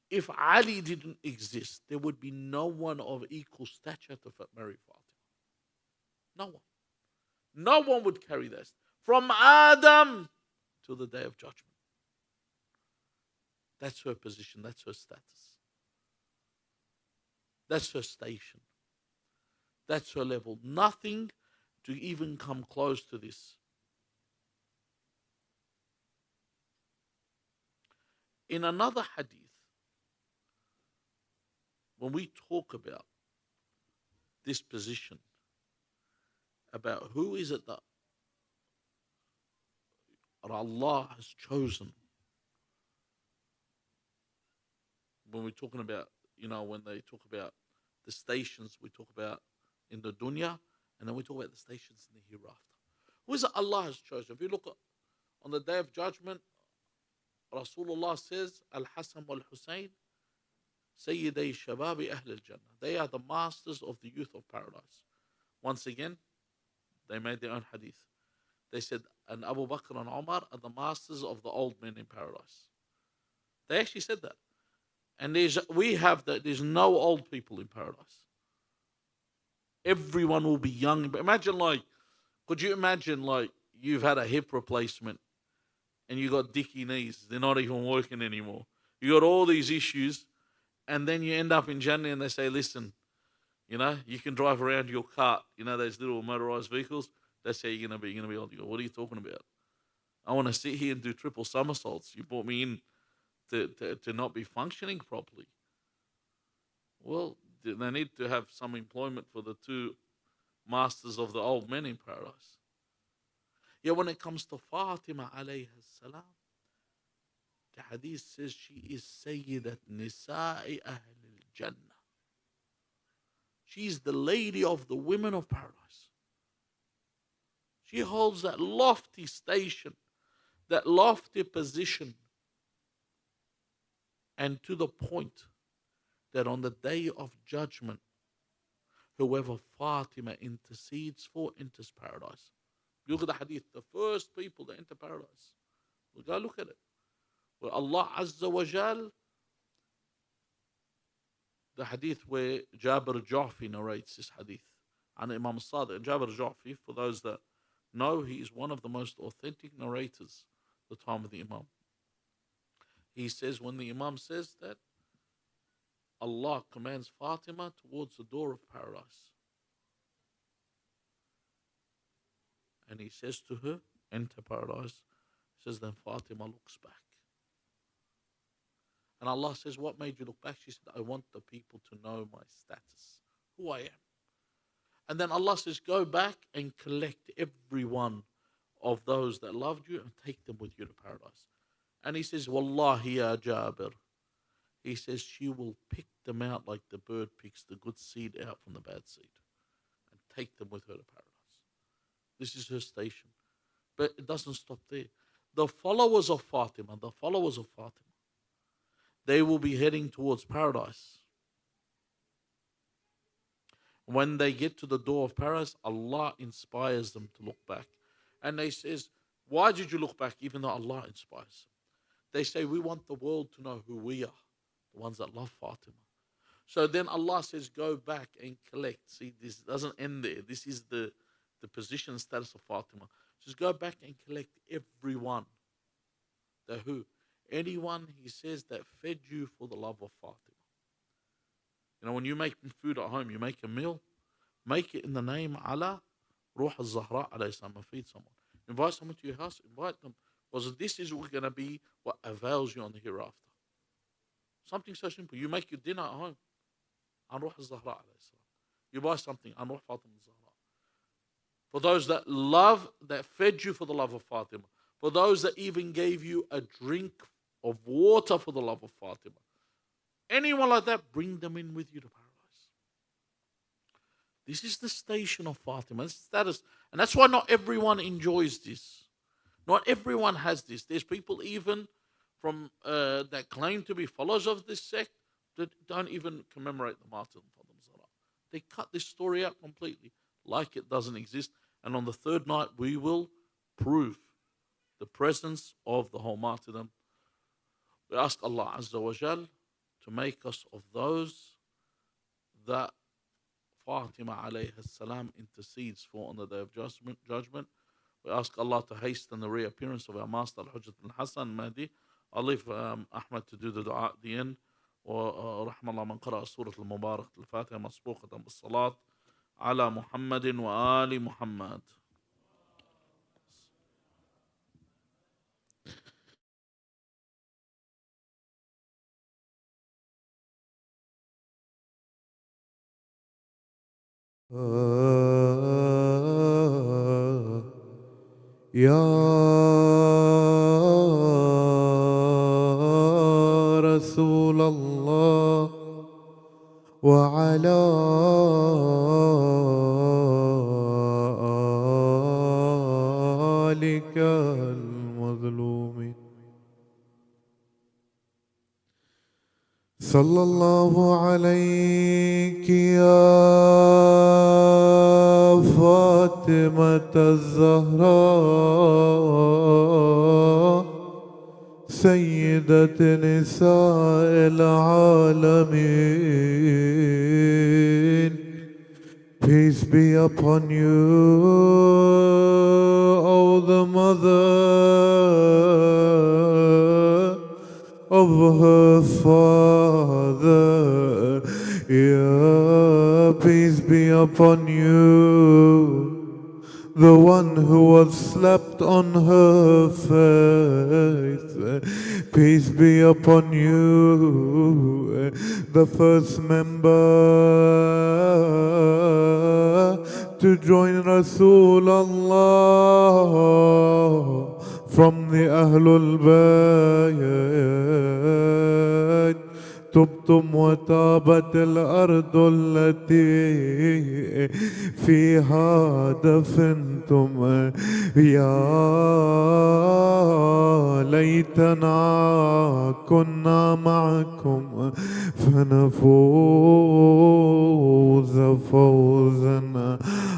If Ali didn't exist, there would be no one of equal stature to marry Fatima. No one. No one would carry this. From Adam till the day of judgment. That's her position. That's her status. That's her station. That's her level. Nothing to even come close to this. In another hadith, when we talk about this position, about who is it that Allah has chosen, when we're talking about, you know, when they talk about the stations, we talk about in the dunya, and then we talk about the stations in the hereafter. Who is it Allah has chosen? If you look at, on the day of judgment, Rasulullah says, Al-Hasan wal-Husayn, Sayyiday Shababi Ahl al-Jannah. They are the masters of the youth of paradise. Once again, they made their own hadith. They said, and Abu Bakr and Umar are the masters of the old men in paradise. They actually said that. And we have that. There's no old people in paradise. Everyone will be young. But imagine, like, could you imagine, like, you've had a hip replacement and you got dicky knees. They're not even working anymore. You got all these issues, and then you end up in Jannah and they say, listen, you know, you can drive around your cart, you know, those little motorized vehicles. That's how you're going to be. You're going to be old. You go, what are you talking about? I want to sit here and do triple somersaults. You brought me in to not be functioning properly. Well, they need to have some employment for the two masters of the old men in paradise. Yeah, when it comes to Fatima alayhi salam, the hadith says she is Sayyidat Nisa'i Ahl al-Jannah. She's the lady of the women of paradise. She holds that lofty station, that lofty position, and to the point that on the day of judgment, whoever Fatima intercedes for enters paradise. Look at the hadith, the first people that enter paradise. We'll go look at it. Where Allah Azza wa Jal, the hadith where Jabir Ju'fi narrates this hadith, and Imam Sadiq. Jabir Ju'fi, for those that know, he is one of the most authentic narrators at the time of the Imam. He says, when the Imam says that Allah commands Fatima towards the door of paradise, and he says to her, enter paradise, he says, then Fatima looks back. And Allah says, what made you look back? She said, I want the people to know my status, who I am. And then Allah says, go back and collect every one of those that loved you and take them with you to paradise. And he says, Wallahi ya Jabir. He says, she will pick them out like the bird picks the good seed out from the bad seed and take them with her to paradise. This is her station. But it doesn't stop there. The followers of Fatima, they will be heading towards paradise. When they get to the door of paradise, Allah inspires them to look back. And they says, why did you look back even though Allah inspires them? They say, we want the world to know who we are, the ones that love Fatima. So then Allah says, go back and collect. See, this doesn't end there. This is the position and status of Fatima. Just go back and collect everyone. The who? Anyone, he says, that fed you for the love of Fatima. You know, when you make food at home, you make a meal, make it in the name Allah, Ruh al-Zahra alayhi salam, and feed someone. Invite someone to your house, invite them. Because this is going to be what avails you on the hereafter. Something so simple. You make your dinner at home, and Ruh al-Zahra alayhi salam. You buy something, and Ruh Fatima al-Zahra. For those that love, that fed you for the love of Fatima. For those that even gave you a drink of water for the love of Fatima. Anyone like that, bring them in with you to paradise. This is the station of Fatima. This status. And that's why not everyone enjoys this. Not everyone has this. There's people even from that claim to be followers of this sect that don't even commemorate the martyrdom of Fatima. They cut this story out completely, like it doesn't exist. And on the third night, we will prove the presence of the whole martyrdom. We ask Allah Azza wa Jal to make us of those that Fatima alayhi salam intercedes for on the day of judgment. We ask Allah to hasten the reappearance of our master Al-Hujjat al-Hasan Mahdi. I'll leave Ahmed to do the dua at the end. ورحم الله من قرأ سورة المباركة الفاتحة مسبوقة بالصلاة على محمد وآل محمد. يا رسول الله وعلى آلك المظلومين صلى الله عليك يا فاطمة الزهراء سيدة نساء العالمين. Peace be upon you, O the mother of her father. Yeah, peace be upon you, the one who was slapped on her face. Peace be upon you, the first member to join Rasulullah from the Ahlul Bayt. تبتم وتابت الأرض التي فيها دفنتم. يا ليتنا كنا معكم فنفوز فوزا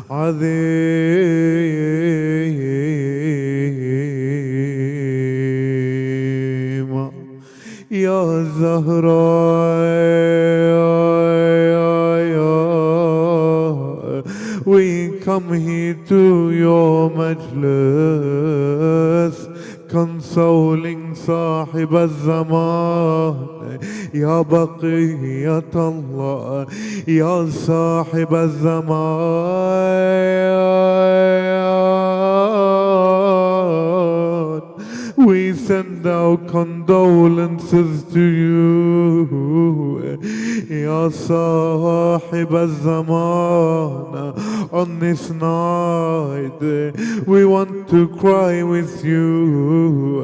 عظيما. يا زهراء, we come here to your majlis, consoling صاحب الزمان. يا بقية الله, يا صاحب الزمان, we send our condolences to you, Ya Sahib al-Zaman. On this night, we want to cry with you.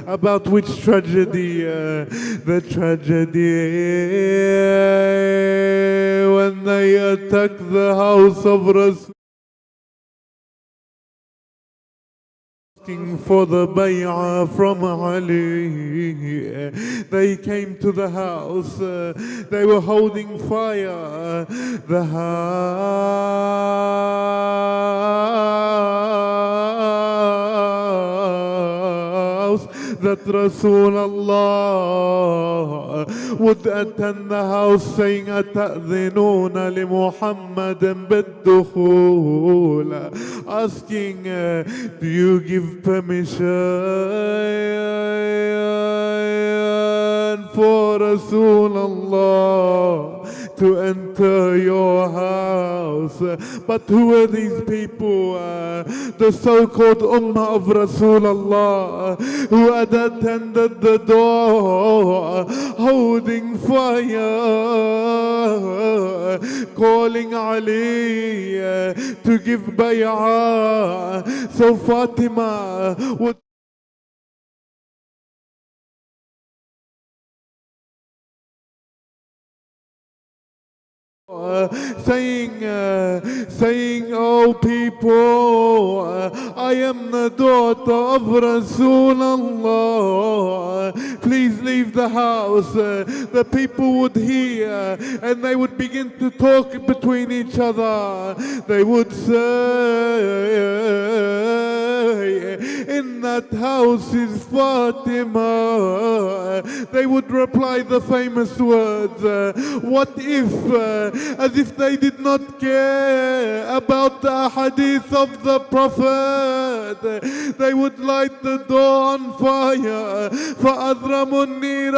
About which tragedy? The tragedy when they attacked the house of Rasul, asking for the bay'ah from Ali. They came to the house, they were holding fire. The house, that Rasulullah would attend the house saying, أَتَأْذِنُونَ لِمُحَمَّدٍ بِالدُّخُولِ, asking, do you give permission for Rasulullah to enter your house? But who are these people? The so-called Ummah of Rasulullah, who had attended the door, holding fire, calling Ali to give bay'ah. So Fatima would saying, oh people, I am the daughter of Rasulullah, please leave the house. The people would hear and they would begin to talk between each other. They would say, in that house is Fatima. They would reply the famous words, what if, as if they did not care about the hadith of the Prophet, they would light the door on fire. فَأَذْرَمُوا النِّيرَانِ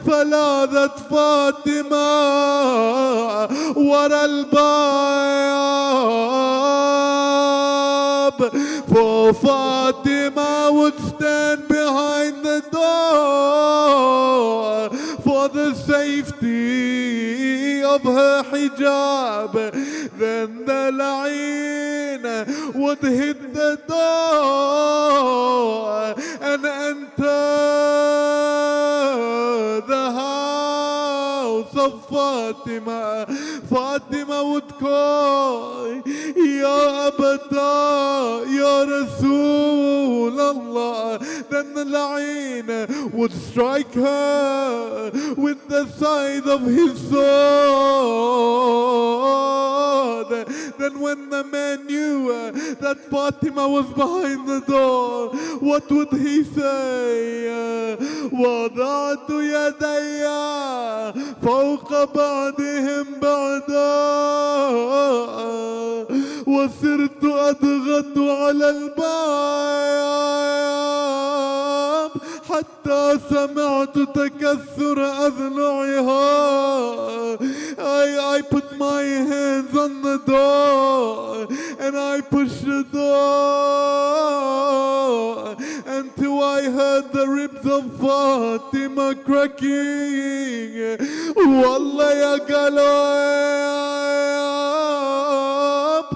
فَلَاذَتْ فَاطِمَةُ وَرَا الْبَابِ. For Fatima would stand behind the door for the safety of her hijab. Then the la'een would hit the door and enter the house of Fatima. Fatima would call, Ya Abata, Ya Rasulullah. Then the la'een would strike her with the side of his sword. Then when the man knew that Fatima was behind the door, what would he say? وَضَعْتُ يَدَيَّ فَوْقَ بَعْدِهِمْ بَعْدًا وَصِرْتُ أَضْغَطُ عَلَى الْبَابِ حتى سمعت تكسر أذنعها. I put my hands on the door and I pushed the door until I heard the ribs of Fatima cracking. والله يا قلب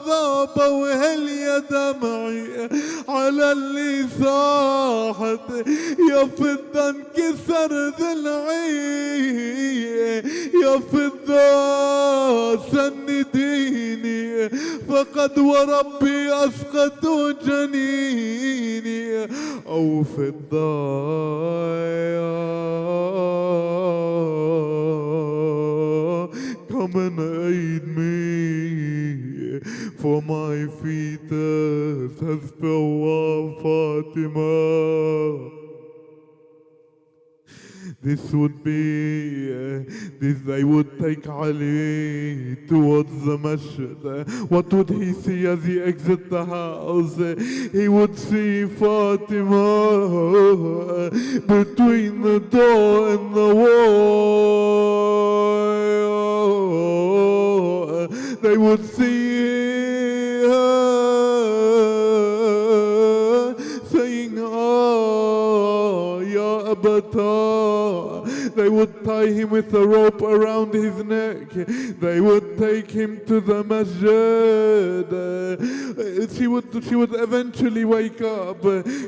ذاب وهل يا دمعي على اللي صاحت يا فضة انكسر ضلعي يا فضة سنديني فقد وربي أسقطوا جنيني. أو فضة come and aid me, for my fetus has fell Fatima. This would be, they would take Ali towards the masjid. What would he see as he exit the house? He would see Fatima between the door and the wall. They would see her saying, "Oh, Ya Abata." They would tie him with a rope around his neck. They would take him to the masjid. She would eventually wake up.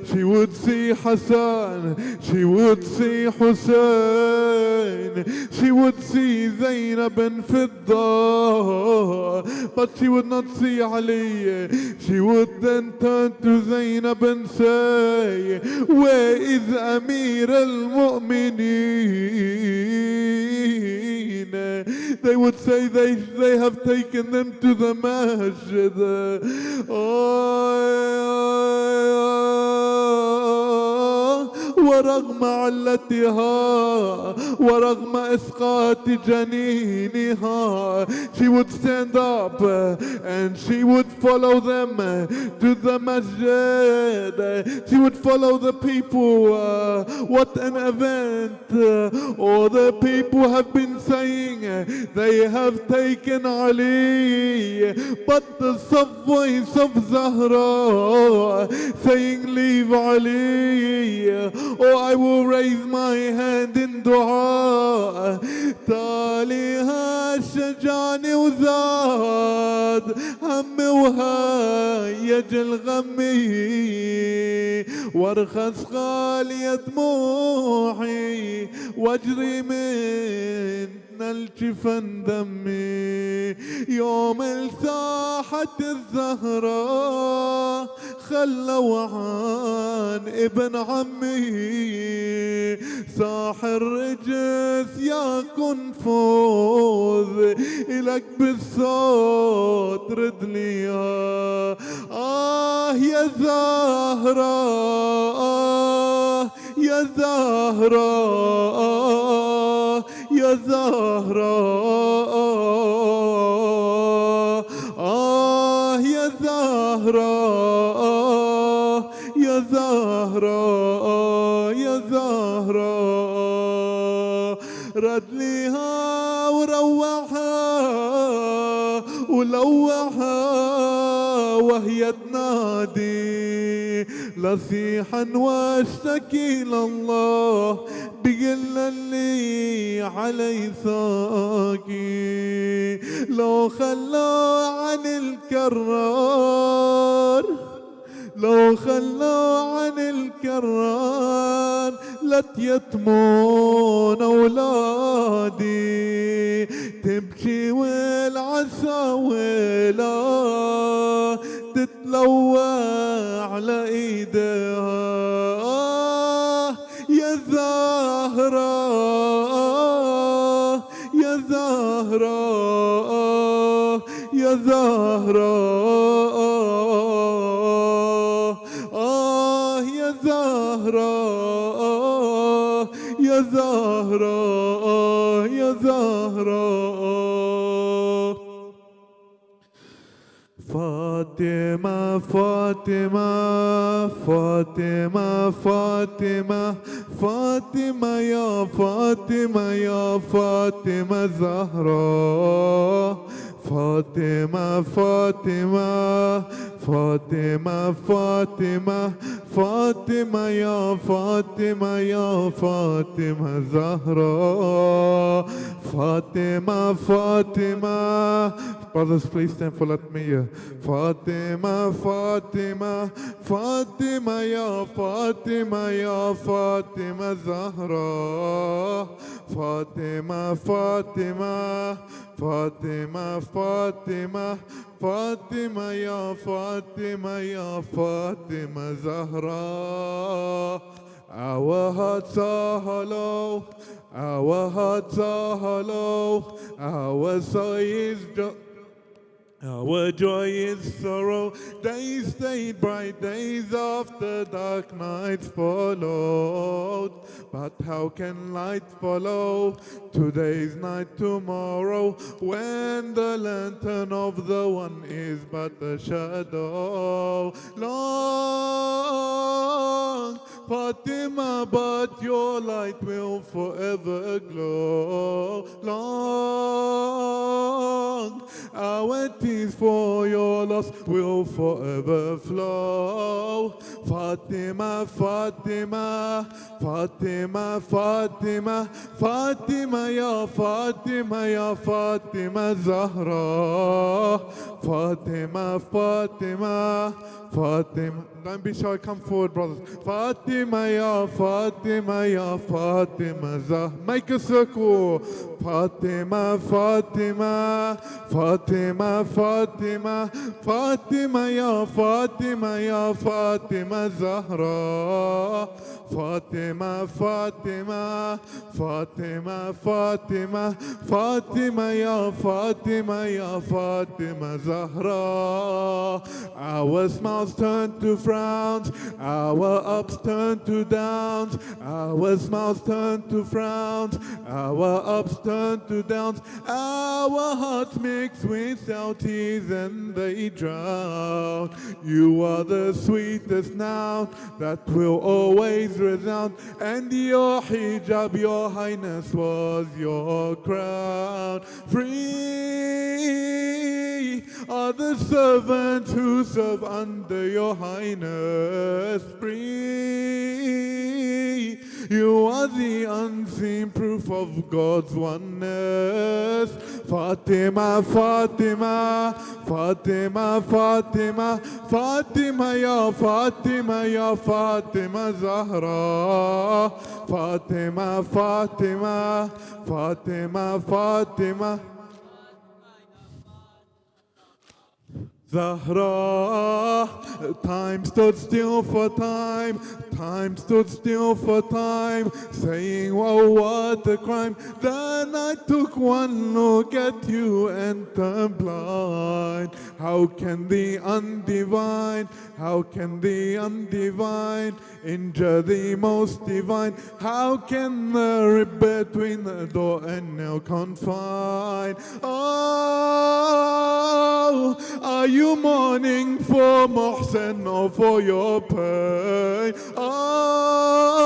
She would see Hassan. She would see Hussein. She would see Zainab and Fidda. But she would not see Ali. She would then turn to Zainab and say, "Where is Amir al-Mu'mineen?" They would say they have taken them to the masjid. ورغم علتها ورغم إسقاط جنينها, she would stand up and she would follow them to the masjid. She would follow the people. What an event. All the people have been saying they have taken Ali, but the soft voice of Zahra saying leave Ali. Oh, I will raise my hand in dua. تاليها شجعني وزاد همي وهيج الغمي, وارخص غالية دموعي واجري من الجفن دمي. يوم الساحة الزهراء خلوا عن ابن عمي, ساحر رجس يا كنفوذ إلك بالصوت رد لي يا زهرة, يا زهرة, يا زهرة, يا زهرة, يا زهرة, يا زهرة. رد ليها وروحها ولوحها وهي تنادي لصيحا واشتكي لله بقل اللي علي ساقي. لو خلى عن الكرار, لو خلى عن الكرار لتيتمون أولادي, تبكي والعساولة تتلوى على ايديها. يا زهرة, يا زهرة, يا زهرة, يا زهرة, يا زهرة, يا زهرة. فاطمة فاطمة فاطمة فاطمة فاطمة يا فاطمة يا فاطمة زهراء. فاطمة فاطمة فاطمة فاطمة فاطمة يا فاطمة يا فاطمة زهراء. فاطمة فاطمة. Brothers, please stand for Fatimiyyah. Fatima, Fatima, Fatima, ya Fatima, ya Fatima Zahra. Fatima, Fatima, Fatima, Fatima, Fatima, ya Fatima, ya Fatima Zahra. Our hearts are hollow, our hearts are hollow, our soul is our joy is sorrow. Days stayed bright, days after dark nights followed. But how can light follow today's night tomorrow, when the lantern of the one is but a shadow? Long, Fatima, but your light will forever glow. Long, our tears for your loss will forever flow. Fatima, Fatima, Fatima, Fatima, Fatima, ya Fatima, ya Fatima Zahra. Fatima, Fatima, Fatima. Don't be shy, come forward, brothers. Fatima, ya Fatima, ya Fatima Zahra. Make a circle. Fatima, Fatima, Fatima. Fatima, Fatima, Fatima, ya Fatima, ya Fatima Zahra. Fatima, Fatima, Fatima, Fatima, Fatima, ya Fatima, ya Fatima Zahra. Our smiles turn to frowns, our ups turn to downs, our smiles turn to frowns, our ups turn to downs, our hearts mix with our tears and they drown. You are the sweetest noun that will always resound, and your hijab, your highness, was your crown. Free are the servants who serve under your highness. Free, you are the unseen proof of God's oneness. Fatima, Fatima, Fatima, Fatima, Fatima, ya Fatima, ya Fatima Zahra. Fatima, Fatima, Fatima, Fatima Zahra. Time stood still for time, time stood still for time, saying, oh, what a crime. Then I took one look at you and turned blind. How can the undivine, how can the undivine injure the most divine? How can the rib between the door and nail confine? Oh, are you mourning for Mohsen or for your pain? Oh,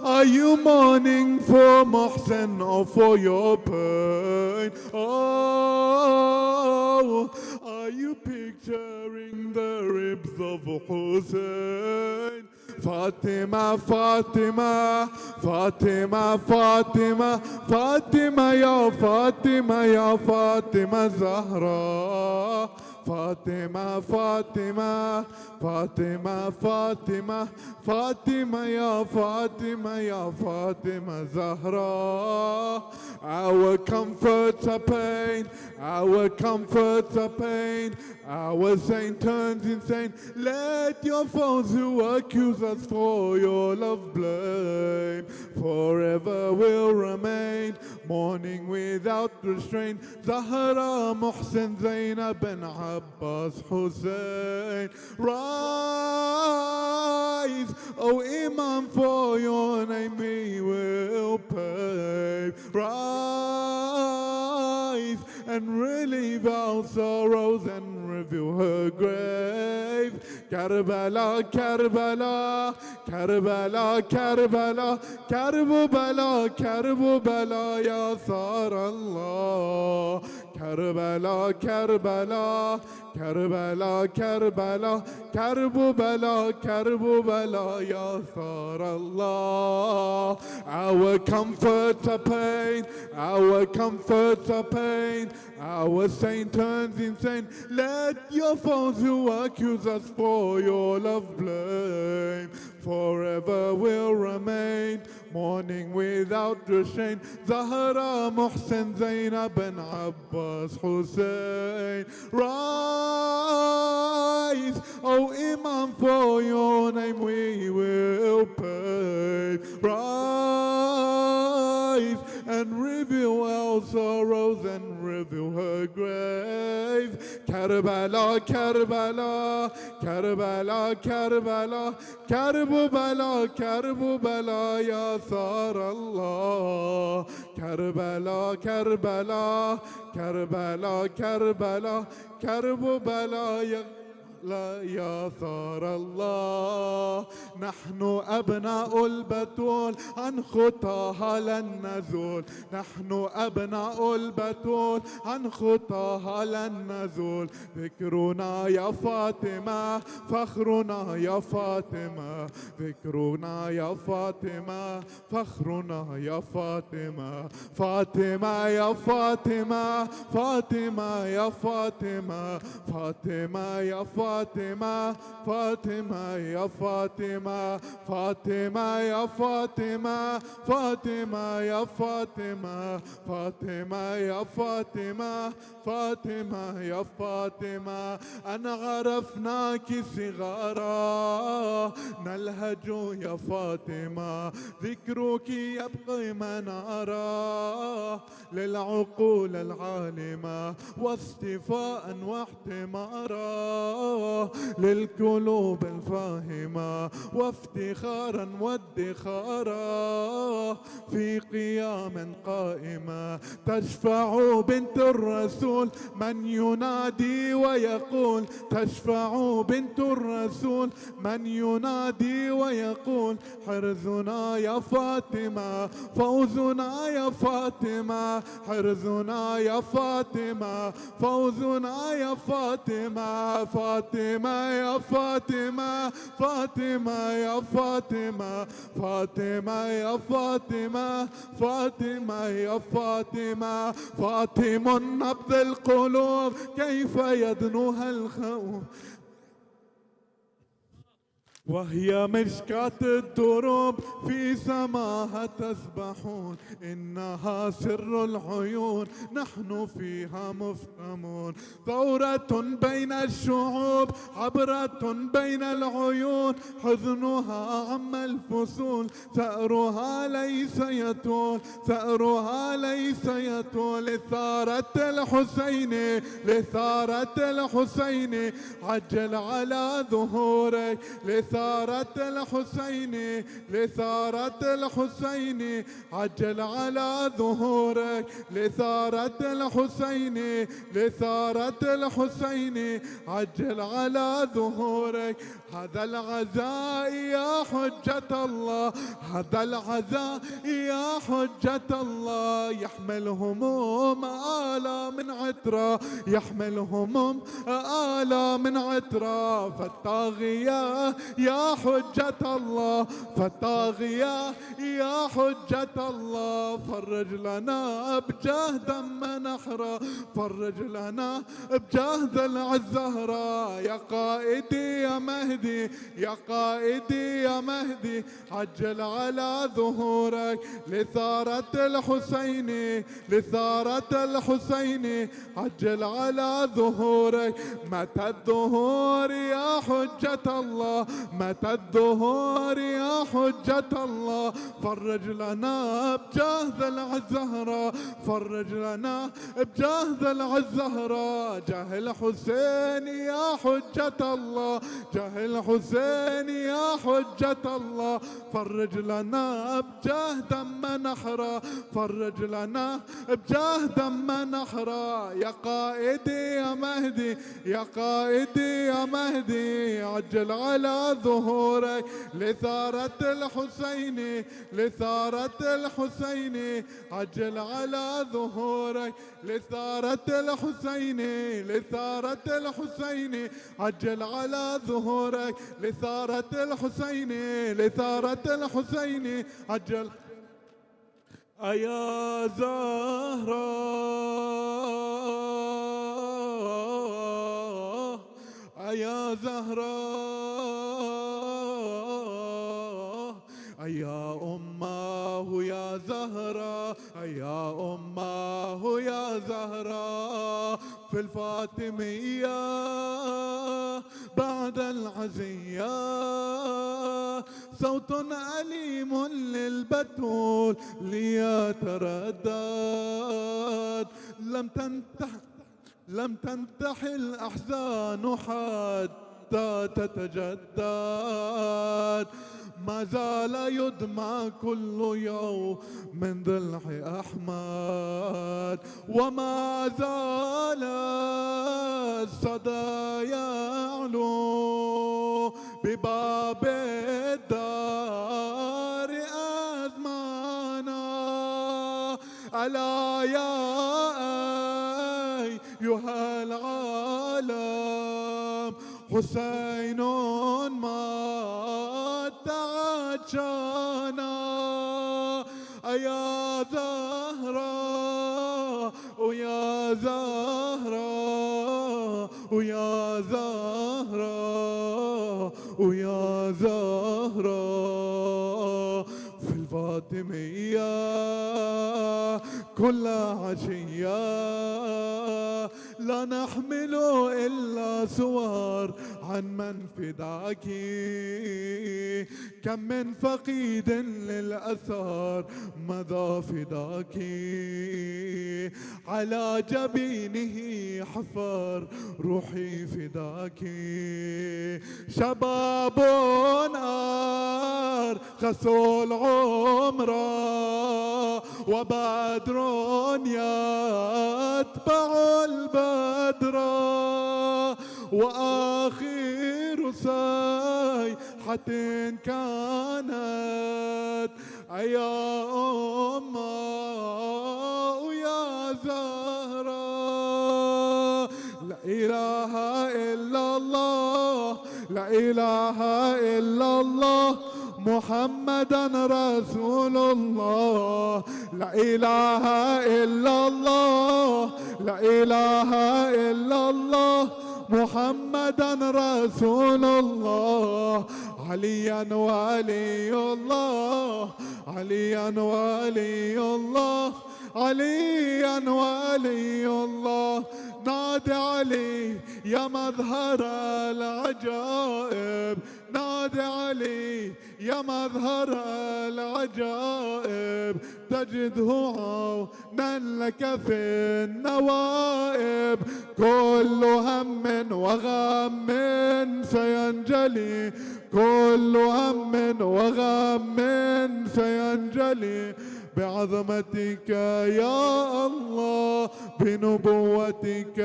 are you mourning for Mohsen or for your pain? Oh, are you picturing the ribs of Hussein? Fatima, Fatima, Fatima, Fatima, Fatima, ya Fatima, ya Fatima Zahra. Fatima, Fatima, Fatima, Fatima, Fatima, ya Fatima, ya Fatima Zahra. Our comforts are pain, our comforts are pain, our saint turns insane. Let your foes who accuse us for your love blame forever will remain, mourning without restraint. Zahra, Mohsen, Zainab, and Abbas, Hussein. Rise, O Imam, for your name we will pave. Rise and relieve our sorrows and reveal her grave. Karbala, Karbala, Karbala, Karbala, Karbala, Karbala, ya Sar Allah. Karbala, Karbala, Karbala, Karbala, Karbala, Karbala, ya Sar Allah. Our comforts are pain, our comforts are pain, our saint turns insane. Let your foes who accuse us for your love blame forever will remain, mourning without restraint. Zahra, Mohsen, Zainab, and Abbas, Hussein. Rise, O Imam, for your name we will pray. Rise and reveal our sorrows and reveal her grave. Karbala, Karbala, Karbala, Karbala, Karbala, Karbala, ya Sar Allah. Karbala, Karbala, Karbala, Karbala, Karbala, ya لا يا ثار الله. نحن أبناء البتول عن خطاها لن نزول، نحن أبناء البتول عن خطاها لن نزول. ذكرنا يا فاطمة فخرنا يا فاطمة، ذكرنا يا فاطمة فخرنا يا فاطمة. فاطمة يا فاطمة، فاطمة يا فاطمة، فاطمة يا فاطمة، فاطمة فاطمة يا فاطمة فاطمة يا فاطمة فاطمة يا فاطمة فاطمة يا فاطمة فاطمة يا فاطمة أنا عرفناك صغارا نلهج يا فاطمة ذكرك يبقى منارا للعقول العالمة واصطفاء واحتمارا للقلوب الفاهمة وافتخارا وادخارا في قيام قائمة تشفع بنت الرسول من ينادي ويقول تشفع بنت الرسول من ينادي ويقول حرزنا يا فاطمة فوزنا يا فاطمة حرزنا يا فاطمة فوزنا يا فاطمة فاطمة يا فاطمة فاطمة يا فاطمة فاطمة يا فاطمة فاطمة يا فاطمة فاطم نبض القلوب كيف يدنوها الخوف وهي مشكاة الدروب في سماها تسبحون إنها سر العيون نحن فيها مفهمون ثورة بين الشعوب عبرة بين العيون حزنها عم الفصول ثأرها ليس يطول ثأرها ليس يطول لثارة الحسين لثارة الحسين عجل على ظهورك لثارة الحسين لثارة الحسين عجل على ظهورك لثارة الحسين لثارة الحسين عجل على ظهورك هذا العزاء يا حجة الله هذا العزاء يا حجة الله يحمل هموم آلام من عترة يحمل هموم آلام من عترة فالطاغية يا حجة الله فالطاغية يا حجة الله فرج لنا بجهد من نحرى فرج لنا بجهد العزهرة يا قائدي يا مهدي يا قائدي يا مهدي عجل على ظهورك لثارة الحسين لثارة الحسين عجل على ظهورك متى الظهور يا حجة الله متى الظهور يا حجة الله فرج لنا بجهد العزهرة فرج لنا بجهد العزهرة جاه الحسين يا حجة الله جاه الحسين يا حجة الله فرج لنا بجهد من نحرى فرج لنا بجهد من نحرى يا قائدي يا مهدي يا قائدي يا مهدي عجل على ظهورك لثارة الحسين لثارة الحسين عجل على ظهورك لثارة الحسين لثارة الحسين عجل على ظهورك لثارة الحسين لثارة الحسين عجل يا زهراء يا زهراء يا أماه يا زهراء يا أماه يا زهراء في الفاطمية بعد العزية صوت أليم للبتول ليتردد لم تنتح الأحزان حتى تتجدد ما زال يدمع كل يوم من ضلع أحمد وما زال الصدى يعلو بباب الدار أزمانا ألا يا أيها العالم حسين ما تعجانا يا زهراء ويا زهراء ويا زهرة ويا زهرة في الفاطمية كل عشية لا نحمل إلا صور عن من فداك كم من فقيد للأثار مضى فداك على جبينه حفر روحي فداك شباب نار خسول عمره وبدر يتبع البدر وآخر صيحة كانت يا أمه ويا زهرة لا إله إلا الله لا إله إلا الله محمدا رسول الله لا إله إلا الله لا إله إلا الله محمدا رسول الله عليا ولي الله عليا ولي الله عليا ولي الله نادي علي يا مظهر العجائب نادي علي يا مظهر العجائب تجده عونا لك في النوائب كل هم وغم سينجلي كل هم وغم سينجلي بعظمتك يا الله بنبوتك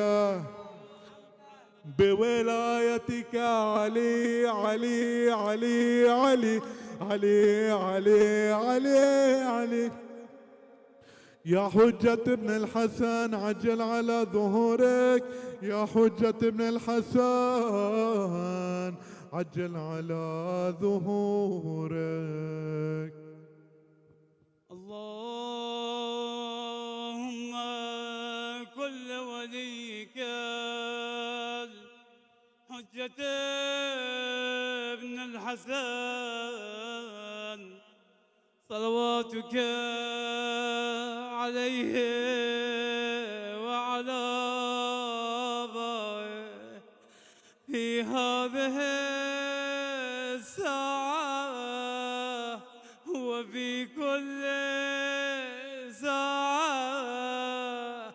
بولايتك علي علي علي علي علي علي علي علي يا حجة ابن الحسن عجل على ظهورك يا حجة ابن الحسن عجل على ظهورك اللهم كل وليك حجة ابن الحسن صلواتك عليه وعلى آبائه في هذه الساعة وفي كل ساعة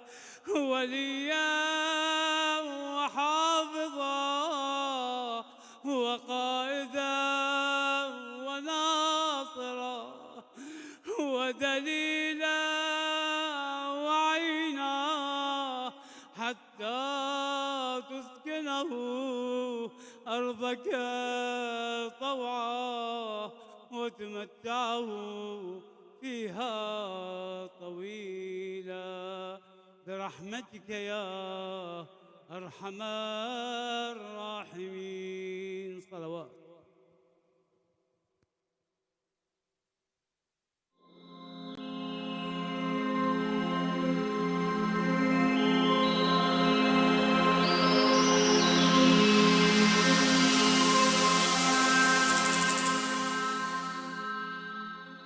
وليا وحافظا وقائدا وناصرا ودليلا وعينا حتى تسكنه أرضك طوعا وتمتعه فيها طويلا برحمتك يا أرحم الراحمين صلوات